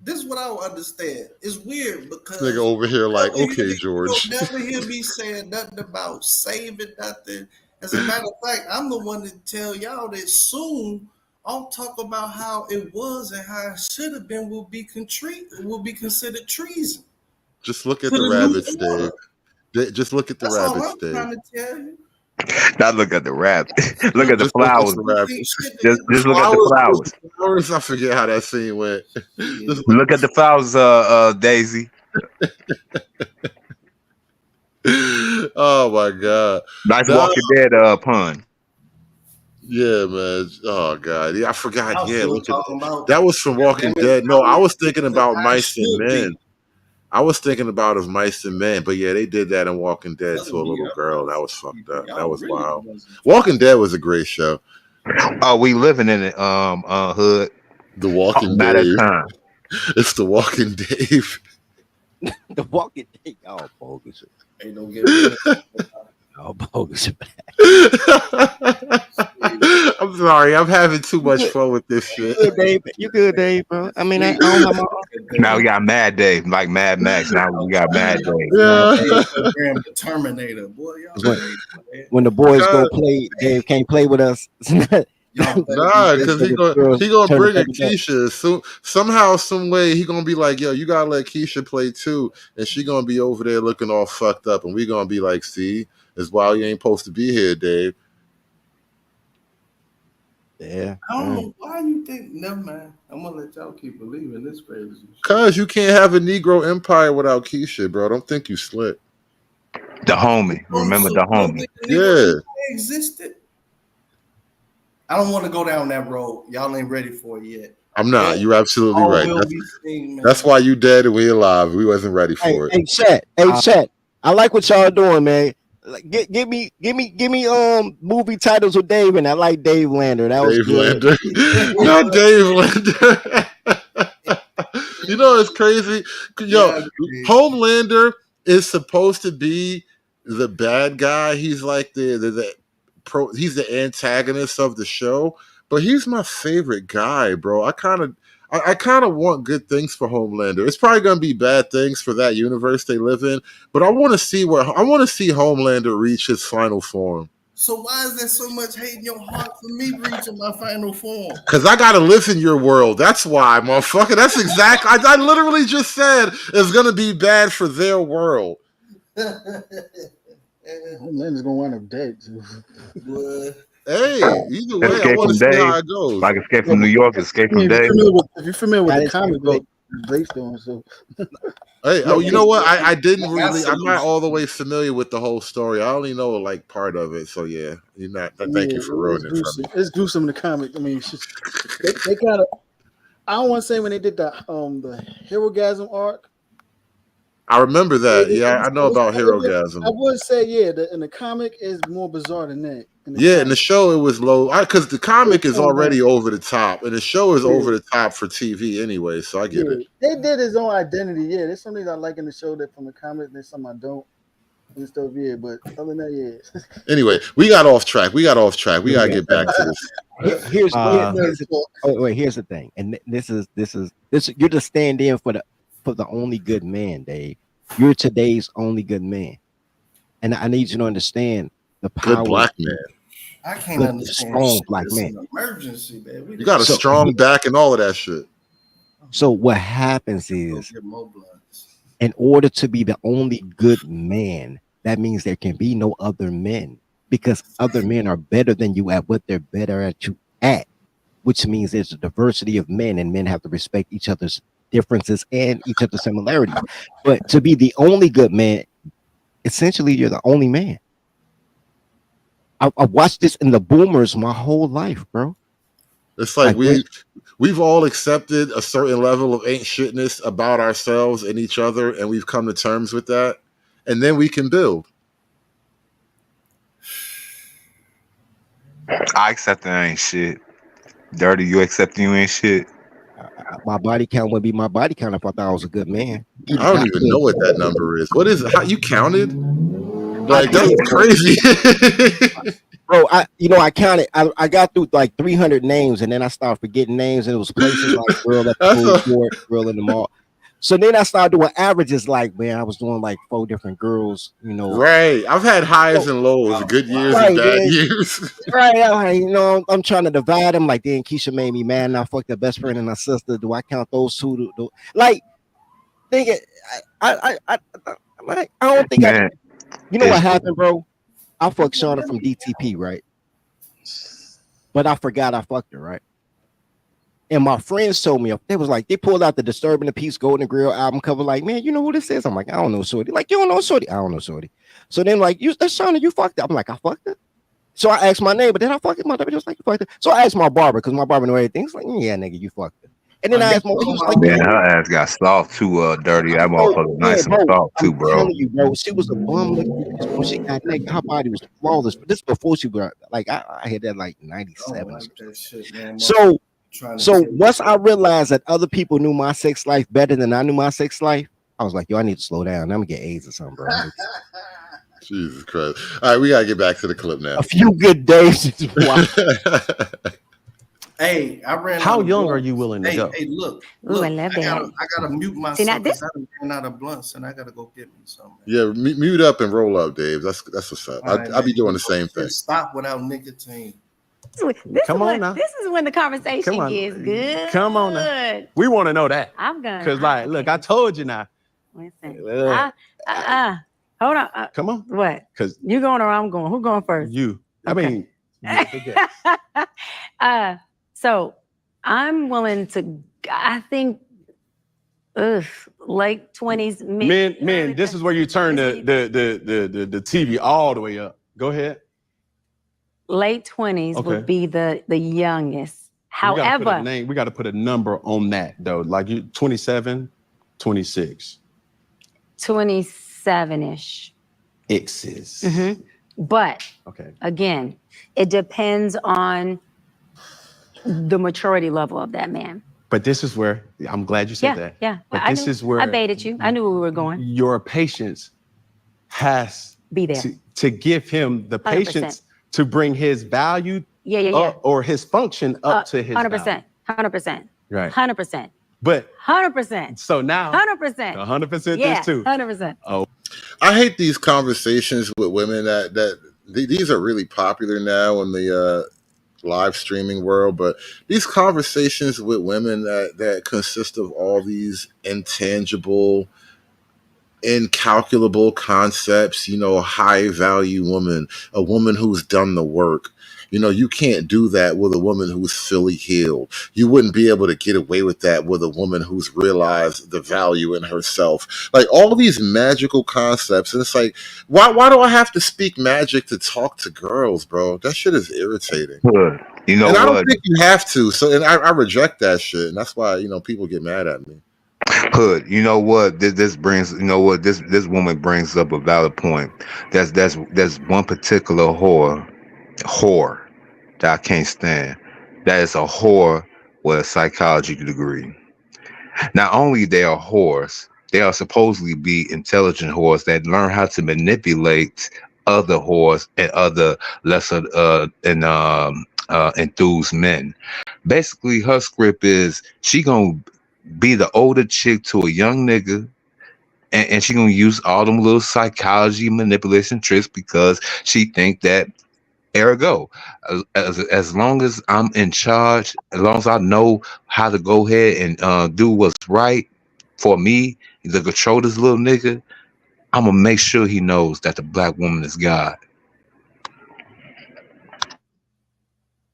This is what I don't understand. It's weird because nigga over here like, okay, George. You'll never hear me saying nothing about saving nothing. As a matter of fact, I'm the one to tell y'all that soon I'll talk about how it was and how it should have been will be considered treason. Just look at the rabbits, Dave. Just look at the rabbits, all I'm Dave. trying to tell you. Not look at the rabbit. Look at the flowers. Just look at the flowers. I forget how that scene went. Look at the flowers, Daisy. Oh my god! Nice Walking Dead pun. Yeah, man. Oh god, yeah, I forgot. Yeah, look at about that was from Walking Dead. No, I was thinking about Mice and Men. I was thinking about of Mice and Men, but yeah, they did that in Walking Dead to a little girl. That was fucked up. That was wild. Walking Dead was a great show. Oh, we living in it, hood. The Walking Dave. It's the Walking Dave. The Walking Dave. Oh, bogus. Ain't no getting Oh, bogus. I'm sorry. I'm having too much fun with this shit. You good, Dave, bro? I mean, I don't have my. Now we got Mad Dave, like Mad Max. Now we got Mad Dave. Yeah. The Terminator, boy. When the boys go play, Dave can't play with us. Nah, because he gonna bring a Keisha. So somehow, some way, he gonna be like, "Yo, you gotta let Keisha play too," and she gonna be over there looking all fucked up, and we gonna be like, "See, it's why you ain't supposed to be here, Dave." Yeah. I don't know why you think. Never mind. I'm gonna let y'all keep believing this crazy shit. Cause you can't have a Negro empire without Keisha, bro. Don't think you slick. The homie. Remember the homie. Yeah. Existed. I don't want to go down that road. Y'all ain't ready for it yet. I'm not. Yeah. You're absolutely All right. will be seen, man. That's why you dead and we alive. We wasn't ready for it. Hey, chat. I like what y'all doing, man. Like, give me movie titles with Dave, and I like Dave Lander. That was Dave good. Lander. Not Dave Lander. You know it's crazy. Yo, Homelander is supposed to be the bad guy. He's like he's the antagonist of the show, but he's my favorite guy, bro. I kind of want good things for Homelander. It's probably gonna be bad things for that universe they live in, but I want to see Homelander reach his final form. So why is there so much hate in your heart for me reaching my final form? Because I gotta live in your world. That's why, motherfucker. That's exactly. I literally just said it's gonna be bad for their world. Homelander's gonna wind up dead too. Hey, either way, I Escape want to from see how Dave. it goes. Like Escape from New York, Escape from Dave. If you're familiar with the comic book based on, so Hey, oh, you know what? I didn't really. I'm not all the way familiar with the whole story. I only know like part of it. So yeah, you're not. Thank you for ruining it for me. It's gruesome in the comic. I mean, it's just, they kind of. I don't want to say when they did the Herogasm arc. I remember that. Yeah, I know about Herogasm. I would say in the comic is more bizarre than that. In the show it was low because the comic is already over the top, and the show is over the top for TV anyway. So I get it. They did his own identity. Yeah, there's some things I like in the show that from the comic. There's some I don't. And stuff. Yeah, but other than that, yeah. Anyway, we got off track. We gotta get back to this. Here's the thing, and this is you're the stand-in for the only good man, Dave. You're today's only good man, and I need you to understand the power. Good black man. I can't understand. Strong black It's man. an emergency, man. You got a strong back and all of that shit. So what happens is, in order to be the only good man, that means there can be no other men, because other men are better than you at what they're better at you at, which means there's a diversity of men, and men have to respect each other's differences and each other's similarities. But to be the only good man, essentially you're the only man. I watched this in the boomers my whole life, bro. It's like we've all accepted a certain level of ain't shitness about ourselves and each other, and we've come to terms with that, and then we can build. I accept that I ain't shit. Dirty, you accept you ain't shit. My body count would be my body count if I thought I was a good man. I don't even know what that number is. What is it? How you counted? Like that's crazy. Bro, I counted. I got through like 300 names, and then I started forgetting names, and it was places like Girl at the food court, Girl in the mall. So then I started doing averages. Like, man, I was doing like 4 different girls. Right. I've had highs and lows, good years and bad years. Right. I'm trying to divide them. Like, then Keisha made me mad, and I fucked her best friend and her sister. Do I count those two? Like, think it. I don't think I. You know what happened, bro? I fucked Shauna from DTP, right? But I forgot I fucked her, right? And my friends told me, they pulled out the Disturbing the Peace Golden Grill album cover, like, man, you know who this is? I'm like, I don't know, Shorty. Like, you don't know Shorty? I don't know, Shorty. So then, like, that's Shauna, you fucked her. I'm like, I fucked her? So I asked my neighbor, did I fuck it? My neighbor was like, you fucked her. So I asked my barber, because my barber knew everything. He's like, yeah, nigga, you fucked her. And then I asked my he was like, man, her ass got soft too, Dirty. That motherfucker nice and soft too, bro. I'm telling you, bro, she was a bum when she got naked. Her body was flawless. But this before she got, like, I had that like 97. Like that shit, man. So once I realized that other people knew my sex life better than I knew my sex life, I was like, yo, I need to slow down. I'm gonna get AIDS or something, bro. Jesus Christ. All right, we gotta get back to the clip now. A few good days. Hey, I ran. How young are you willing to go? Hey, look. Ooh, I love that. I gotta mute myself. See, now this- I ran out of blunts, and I gotta go get me some. Yeah, mute up and roll up, Dave. That's what's up. I'll be doing the same thing. Stop without nicotine. Come on now. This is when the conversation Come on. gets good. Come on now. We want to know that. I'm gonna. Because, like, look, I told you now. Listen. Hold on. Come on. What? Because you going or I'm going? Who going first? you. I mean, so I'm willing to. I think, late 20s. Men. This is where you turn the TV all the way up. Go ahead. Late 20s would be the youngest. We However, got to put a number on that though. Like you, 27, 26. 27-ish. X's. Mm-hmm. But again, it depends on the maturity level of that man. But this is where I'm glad you said that. Yeah. But I this knew, is where I baited you. I knew where we were going. your patience has Be there. to give him the 100%. patience to bring his value up, or his function up to his 100%. value. 100%. Right. 100%. But 100%. so now 100%. 100% Yeah, this too. 100%. Oh, I hate these conversations with women these are really popular now in the live streaming world, but these conversations with women that consist of all these intangible, incalculable concepts, high value woman, a woman who's done the work. You can't do that with a woman who's fully healed. You wouldn't be able to get away with that with a woman who's realized the value in herself. Like all these magical concepts. And it's like, why do I have to speak magic to talk to girls, bro? That shit is irritating. Good. You know and I what? don't think you have to. So, and I reject that shit. And that's why, people get mad at me. Hood, you know what? This brings, this woman brings up a valid point. That's one particular whore that I can't stand. That is a whore with a psychology degree. Not only they are whores, they are supposedly be intelligent whores that learn how to manipulate other whores and other lesser enthused men. Basically, her script is she gonna be the older chick to a young nigga, and she gonna use all them little psychology manipulation tricks because she think that ergo as long as I'm in charge, as long as I know how to go ahead and do what's right for me to control this little nigga, I'm gonna make sure he knows that the black woman is God.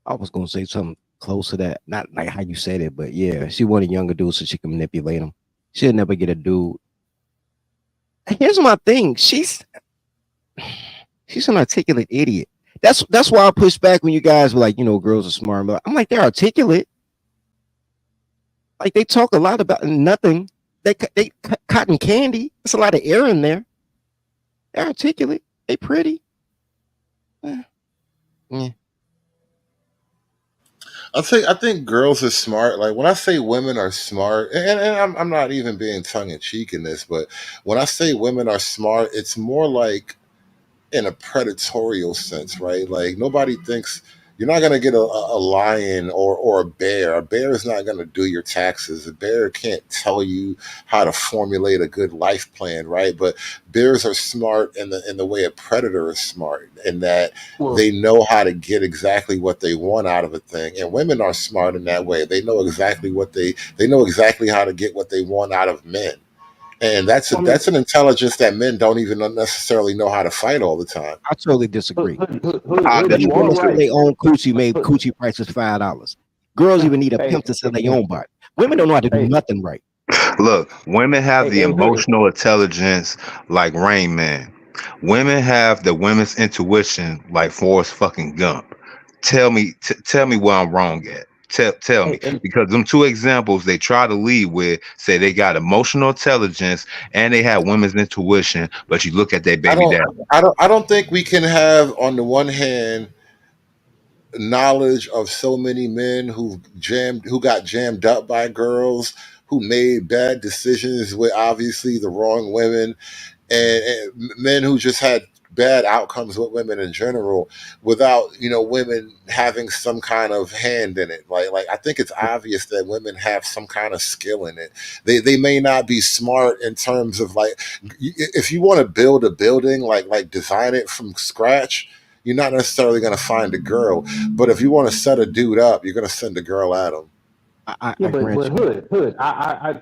I was gonna say something close to that, not like how you said it, but yeah, she wanted younger dudes so she can manipulate them. She'll never get a dude. Here's my thing: she's an articulate idiot. That's why I push back when you guys were like, girls are smart. But I'm like, they're articulate. Like they talk a lot about nothing. They cotton candy. There's a lot of air in there. They're articulate. They pretty. Yeah. I think girls are smart. Like when I say women are smart, and I'm not even being tongue in cheek in this, but when I say women are smart, it's more like in a predatorial sense, right? Like nobody thinks you're not gonna get a lion or a bear. A bear is not gonna do your taxes. A bear can't tell you how to formulate a good life plan, right? But bears are smart in the way a predator is smart, in that they know how to get exactly what they want out of a thing. And women are smart in that way. They know exactly they know exactly how to get what they want out of men. And that's an intelligence that men don't even necessarily know how to fight all the time. I totally disagree. Right. They own coochie made coochie prices $5. Girls even need a pimp to sell their own body. Women don't know how to do nothing right. Look, women have the emotional intelligence like Rain Man. Women have the women's intuition like Forrest fucking Gump. Tell me where I'm wrong at. Tell me, because them two examples they try to lead with say they got emotional intelligence and they have women's intuition, but you look at their baby dad. I don't think we can have on the one hand knowledge of so many men who got jammed up by girls, who made bad decisions with obviously the wrong women, and men who just had bad outcomes with women in general, without women having some kind of hand in it. Like I think it's obvious that women have some kind of skill in it. They may not be smart in terms of like, if you want to build a building, like design it from scratch, you're not necessarily going to find a girl. But if you want to set a dude up, you're going to send a girl at him. But Hood, I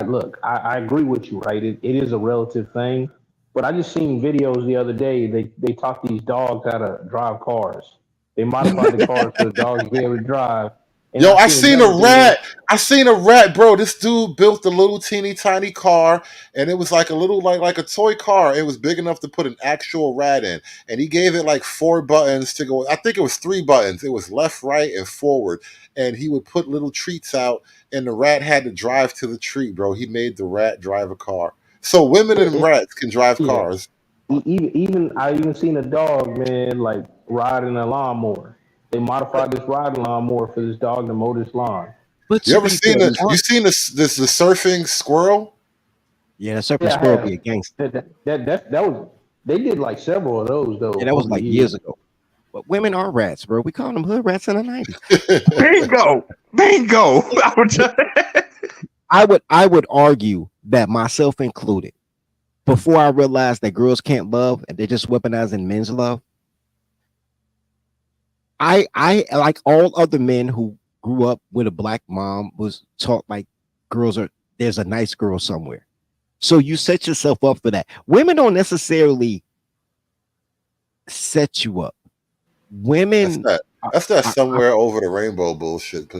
look, I agree with you, right? It is a relative thing. But I just seen videos the other day. They taught these dogs how to drive cars. They modified the cars so the dogs be able to drive. And I seen a rat. I seen a rat, bro. This dude built a little teeny tiny car, and it was like a little like a toy car. It was big enough to put an actual rat in, and he gave it like 4 buttons to go. I think it was 3 buttons. It was left, right, and forward. And he would put little treats out, and the rat had to drive to the treat, bro. He made the rat drive a car. So women and rats can drive cars. Even I even seen a dog, man, like riding a lawnmower. They modified this riding lawnmower for this dog to mow this lawn. But You ever seen the surfing squirrel? Yeah, the serpent Yeah, I squirrel have. be a gangster. That was they did like several of those though. Yeah, that was over the like years ago. But women are rats, bro. We called them hood rats in the 90s. Bingo. I would argue that myself included, before I realized that girls can't love and they're just weaponizing men's love. I like all other men who grew up with a black mom was taught like there's a nice girl somewhere. So you set yourself up for that. Women don't necessarily set you up. Women That's that somewhere over the rainbow bullshit.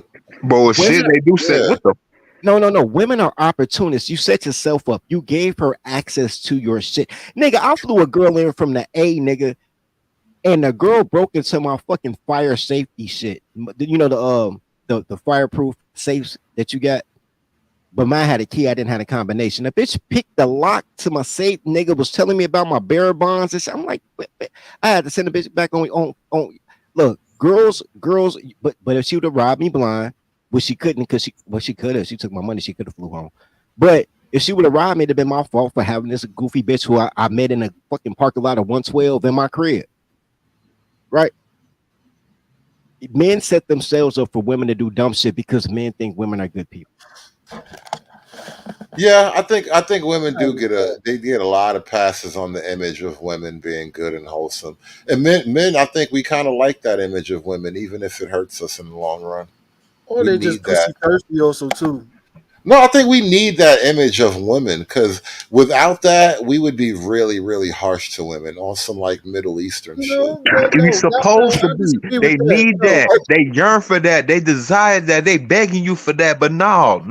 Bullshit. They do say what the. No. Women are opportunists. You set yourself up. You gave her access to your shit. Nigga, I flew a girl in from the A, nigga, and the girl broke into my fucking fire safety shit. You know the fireproof safes that you got? But mine had a key. I didn't have a combination. The bitch picked the lock to my safe. Nigga was telling me about my bearer bonds and shit. I'm like, I had to send the bitch back on. Look, girls. But if she would have robbed me blind, which she couldn't, because she could have. She took my money. She could have flew home. But if she would have robbed me, it'd have been my fault for having this goofy bitch who I met in a fucking parking lot of 112 in my crib. Right? Men set themselves up for women to do dumb shit because men think women are good people. Yeah, I think women do get a lot of passes on the image of women being good and wholesome, and men I think we kind of like that image of women, even if it hurts us in the long run. Or they just pussy thirsty also too. No, I think we need that image of women, because without that, we would be really, really harsh to women on some like Middle Eastern shit. We supposed to be. They need that. They yearn for that. They desire that. They begging you for that. But no.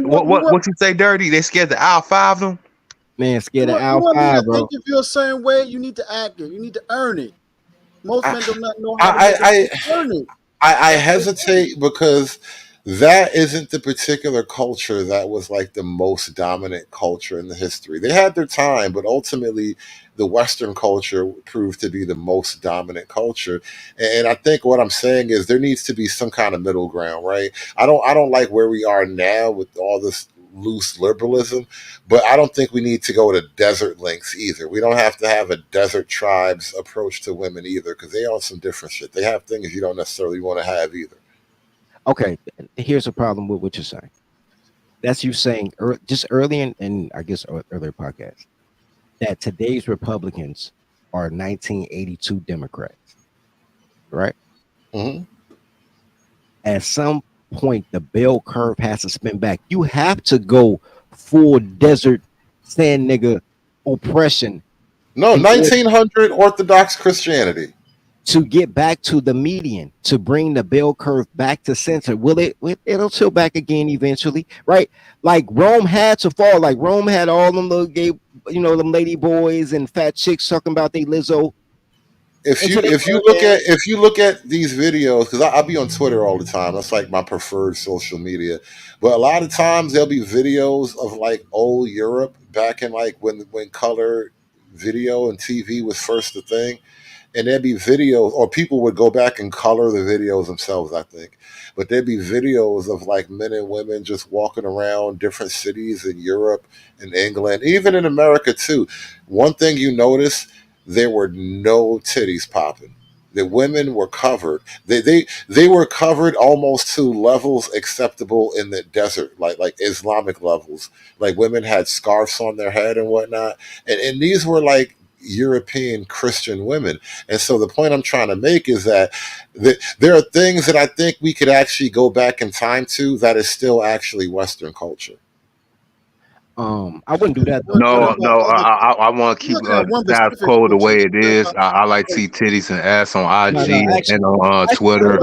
What you say, Dirty? They scared to out five them? Man, scared of You Al want me 5, to bro. think you feel a certain way, you need to act it. You need to earn it. Most men do not know how I to earn it. I hesitate because that isn't the particular culture that was like the most dominant culture in the history. They had their time, but ultimately the Western culture proved to be the most dominant culture. And I think what I'm saying is there needs to be some kind of middle ground, right? I don't like where we are now with all this loose liberalism, but I don't think we need to go to desert lengths either. We don't have to have a desert tribes approach to women either, because they on some different shit. They have things you don't necessarily want to have either. Okay, here's the problem with what you're saying. That's you saying just early in I guess earlier podcast that today's Republicans are 1982 Democrats, right? Mm-hmm. At some point, the bell curve has to spin back. You have to go full desert sand nigga oppression. No, 1900 Orthodox Christianity. To get back to the median, to bring the bell curve back to center. It'll tilt back again eventually, right? Like Rome had to fall. Like Rome had all them little gay, them lady boys and fat chicks talking about they Lizzo. If you look at these videos, because I'll be on Twitter all the time. That's like my preferred social media. But a lot of times there'll be videos of like old Europe back in like when color video and TV was first the thing. And there'd be videos, or people would go back and color the videos themselves, I think. But there'd be videos of like men and women just walking around different cities in Europe and England, even in America too. One thing you notice, there were no titties popping. The women were covered. They were covered almost to levels acceptable in the desert, like Islamic levels. Like women had scarves on their head and whatnot. And these were like European Christian women. And so the point I'm trying to make is that there are things that I think we could actually go back in time to that is still actually Western culture. I wouldn't do that. No, I want to keep status quo the way it is. I like to see titties and ass on IG and on Twitter.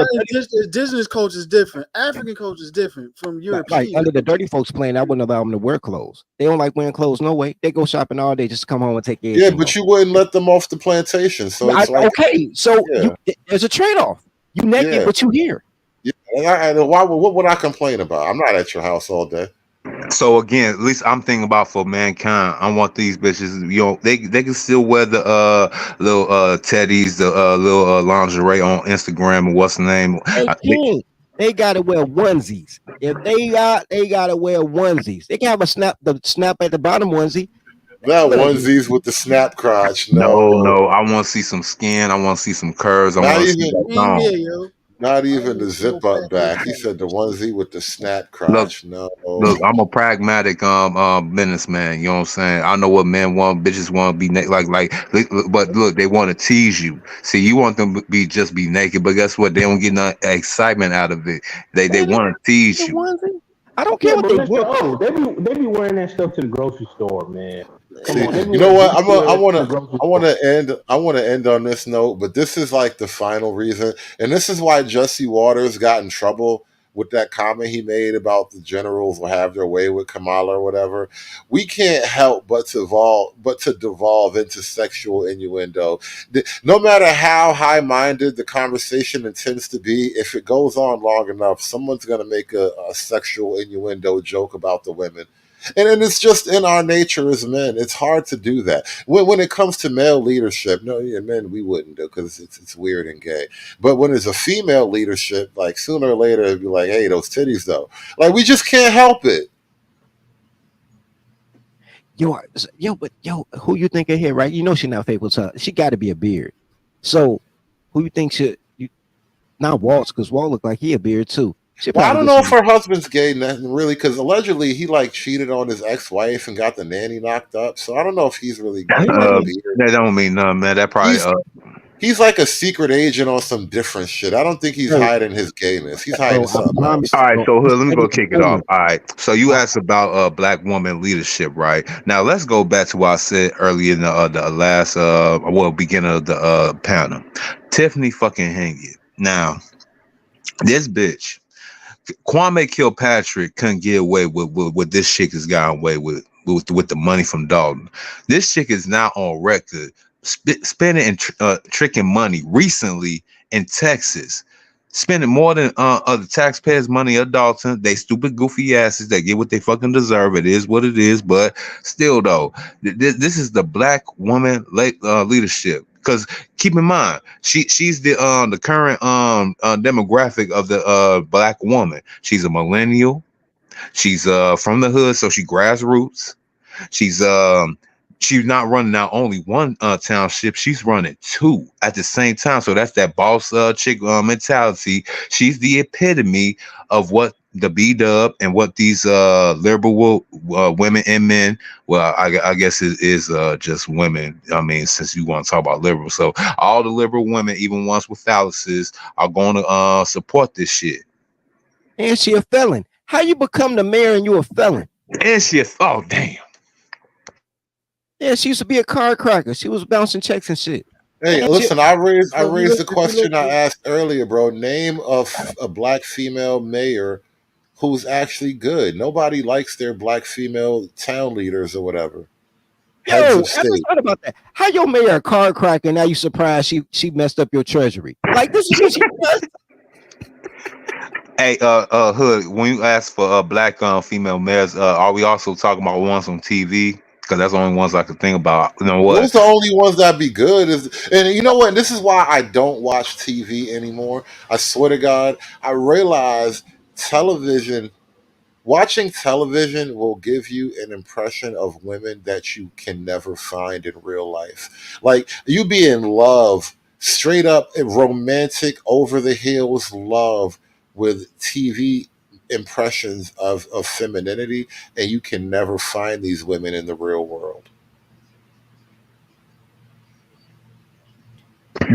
Indigenous culture is different. African culture is different from European. Like under the dirty folks plan, I wouldn't allow them to wear clothes. They don't like wearing clothes. No way. They go shopping all day just to come home and take care. Yeah, but you wouldn't let them off the plantation. So it's like, okay, so there's a trade-off. You naked, but you here. Yeah, what would I complain about? I'm not at your house all day. So again, at least I'm thinking about for mankind. I want these bitches, they can still wear the little teddies, the little lingerie on Instagram and what's the name. They gotta wear onesies. If they gotta wear onesies. They can have the snap at the bottom onesie. Not Look, onesies with the snap crotch. No, No, no. I want to see some skin. I want to see some curves. I not want to see even, that Same thong. here, yo. not I even ain't the see no zip up fat back. bitch He said the ass. onesie with the snap Look, crotch. No, look. I'm a pragmatic businessman. You know what I'm saying? I know what men want. Bitches want to be naked. But look, they want to tease you. See, you want them to be naked, but guess what? They don't get no excitement out of it. They want to tease you. onesie. I don't care Yeah, what but they Mr. wear. O, they be wearing that stuff to the grocery store, man. Come see, on, they be you know wearing what? booty wear to the grocery I want store. to end. I want to end on this note. But this is like the final reason, and this is why Jesse Waters got in trouble with that comment he made about the generals will have their way with Kamala or whatever. We can't help but to devolve into sexual innuendo. No matter how high-minded the conversation intends to be, if it goes on long enough, someone's going to make a sexual innuendo joke about the women. And it's just in our nature as men. It's hard to do that. When it comes to male leadership, no, yeah, men, we wouldn't do because it's weird and gay. But when it's a female leadership, like sooner or later, it'd be like, hey, those titties though. Like we just can't help it. But who you think of here, right? You know she's not faithful to her. She got to be a beard. So who you think should you not Waltz? Because Walt look like he a beard too. She Well, I probably don't get know if some. her husband's gay, really, because allegedly he like cheated on his ex-wife and got the nanny knocked up. So I don't know if he's really got a beard. That don't mean nothing, man. That probably He's like a secret agent on some different shit. I don't think he's Bro, hiding his gayness. He's hiding something else. All right, so Bro, let me go it's kick it off. All right, so you asked about black woman leadership, right? Now let's go back to what I said earlier in the last beginning of the panel. Tiffany fucking Henry. Now this bitch, Kwame Kilpatrick, couldn't get away with what this chick has gotten away with the money from Dalton. This chick is now on record spending and tricking money recently in Texas, spending more than the taxpayers' money of Dalton. They stupid, goofy asses. They get what they fucking deserve. It is what it is. But still, though, this is the black woman leadership. Because keep in mind, she's the current demographic of the black woman. She's a millennial. She's from the hood, so she grassroots. She's not running out only one township. She's running two at the same time. So that's that boss chick mentality. She's the epitome of what the B-dub and what these liberal women and men, well, I guess it is just women. I mean, since you want to talk about liberal. So all the liberal women, even ones with phalluses, are going to support this shit. And she a felon. How you become the mayor and you a felon? And oh damn. Yeah, she used to be a card cracker. She was bouncing checks and shit. Hey, And listen, I raised the If question I asked earlier, bro. Name a black female mayor who's actually good. Nobody likes their black female town leaders or whatever. Heads Yo, I of just state. thought about that. How your mayor a card cracker and now you surprised she messed up your treasury? Like this is what she does. Hey, Hood, when you ask for black female mayors, are we also talking about ones on TV? Because that's the only ones I could think about. You know what? Those are the only ones that be good. And you know what? This is why I don't watch TV anymore. I swear to God, I realize watching television will give you an impression of women that you can never find in real life. Like you be in love, straight up romantic, over the hills love with TV impressions of femininity, and you can never find these women in the real world.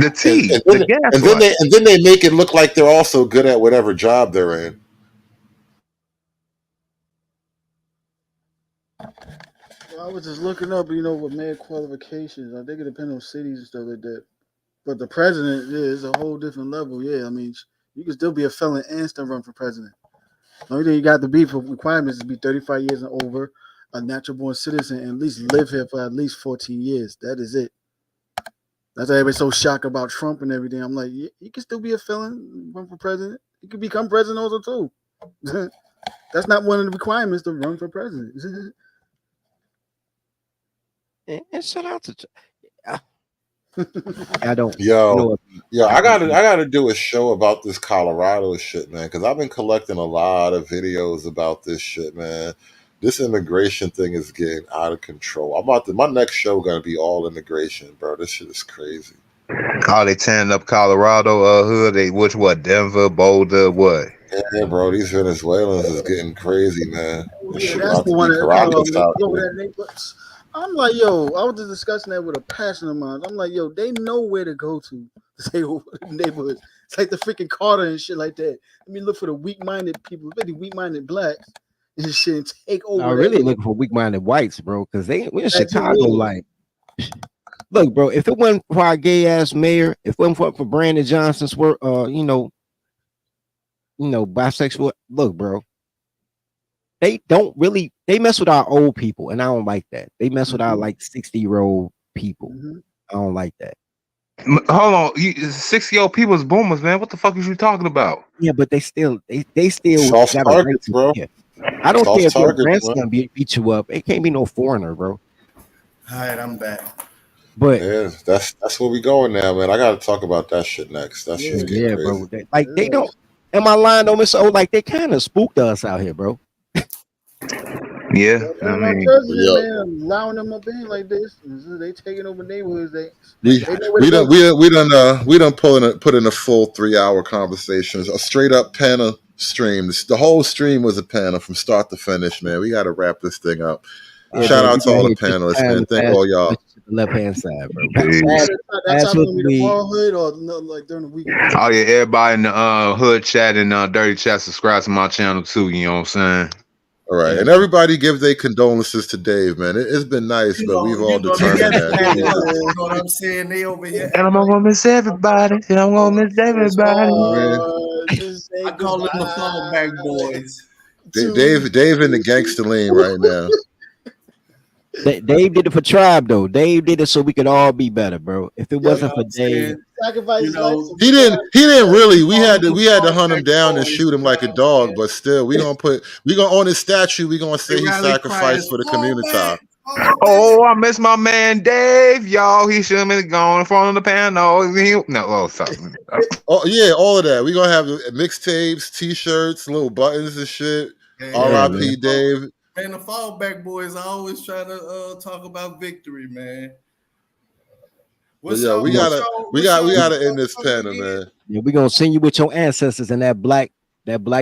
The tea, and the gaslight. then they make it look like they're also good at whatever job they're in. Well, I was just looking up, with mayor qualifications. I think it depends on cities and stuff like that. But the president is a whole different level. Yeah, I mean, you can still be a felon and still run for president. The only thing you got to be for requirements is to be 35 years and over, a natural born citizen, and at least live here for at least 14 years. That is it. That's why everybody's so shocked about Trump and everything. I'm like, yeah, you can still be a felon, run for president. You can become president also too. That's not one of the requirements to run for president. And shout out to I don't. Yo, I gotta do a show about this Colorado shit, man, because I've been collecting a lot of videos about this shit, man. This immigration thing is getting out of control. My next show gonna be all immigration, bro. This shit is crazy. Oh, they tearing up Colorado hood. What? Denver, Boulder, what? Yeah, bro. These Venezuelans is getting crazy, man. This Yeah, shit that's about the to one be that Caracas out over there. that neighborhood. I'm like, yo, I was just discussing that with a passion of mine. I'm like, yo, they know where to go to stay over the neighborhoods. It's like the freaking Carter and shit like that. Let me look for the weak-minded people, really weak-minded blacks and shit, and take over. I'm really looking for weak-minded whites, bro, because we're in That's Chicago. it. Like, look, bro, if it wasn't for our gay-ass mayor, if it wasn't for Brandon Johnson's work, bisexual. Look, bro, they mess with our old people, and I don't like that. They mess with our like 60-year-old people. I don't like that. Hold on, 60-year-old people's boomers, man. What the fuck is you talking about? Yeah, but they still Soft got a right targets, to. bro. Yeah. I don't Soft care if your targets, grandson beat you up. It can't be no foreigner, bro. All right, I'm back. But yeah, that's where we going now, man. I gotta talk about that shit next. That shit's getting crazy. bro. They don't. Am I lying on Mr. O? Like they kind of spooked us out here, bro. Yeah, And my president, man, allowing them up in like this. They taking over neighborhoods. We done put in a full 3-hour conversation, a straight up panel stream. The whole stream was a panel from start to finish, man. We got to wrap this thing up. Shout out to all the panelists, man. Thank all y'all. Left hand side, bro. That's how we the fall hood or no, like during the weekend. Oh yeah, everybody in the hood chat and dirty chat, subscribe to my channel too. You know what I'm saying? All right, and everybody give their condolences to Dave, man. It's been nice, but we've all determined that. You know what I'm saying? They over here. And I'm gonna miss everybody. And I'm gonna miss everybody. I call them the fallback boys. Dave in the gangster lane right now. Dave did it for Tribe though. Dave did it so we could all be better, bro. If it wasn't for Dave, sacrifice he didn't really. We had to hunt him down and shoot him like a dog. But still, we gonna on his statue. We gonna say he sacrificed for the community. Oh, I miss my man Dave, y'all. He should have been going in front of the panel. Sorry. Oh yeah, all of that. We gonna have mixtapes, t-shirts, little buttons and shit. R.I.P. Dave. Man, the fallback boys are always trying to talk about victory, man. We gotta end this panel, man. Yeah, we gonna send you with your ancestors and that black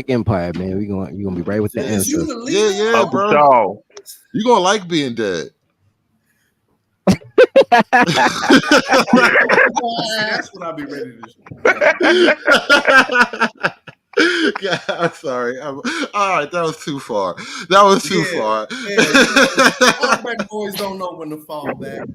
empire, man. You gonna be right with the ancestors. Yeah, bro. You gonna like being dead. That's what I'll be ready to do. Yeah, I'm sorry. All right, that was too far. Far. Fallback boys don't know when to fall back.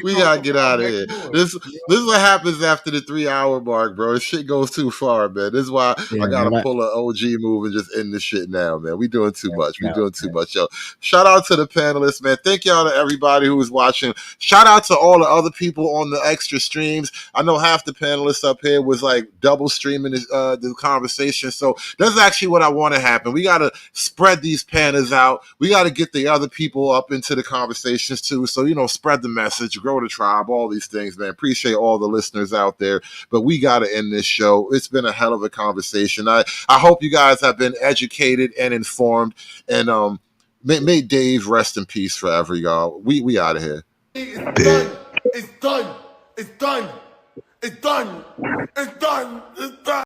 We gotta get out of here. This is what happens after the 3-hour mark, bro. This shit goes too far, man. This is why I gotta pull an OG move and just end this shit now, man. We doing too much. We doing too much, yo. Shout out to the panelists, man. Thank y'all to everybody who was watching. Shout out to all the other people on the extra streams. I know half the panelists up here was like double streaming the conversation. So that's actually what I want to happen. We gotta spread these panels out. We gotta get the other people up into the conversations too. So spread the message, grow the tribe, all these things, man. Appreciate all the listeners out there, but we got to end this show. It's been a hell of a conversation. I hope you guys have been educated and informed, and may Dave rest in peace forever, y'all. We out of here. It's done. It's done. It's done. It's done. It's done. It's done.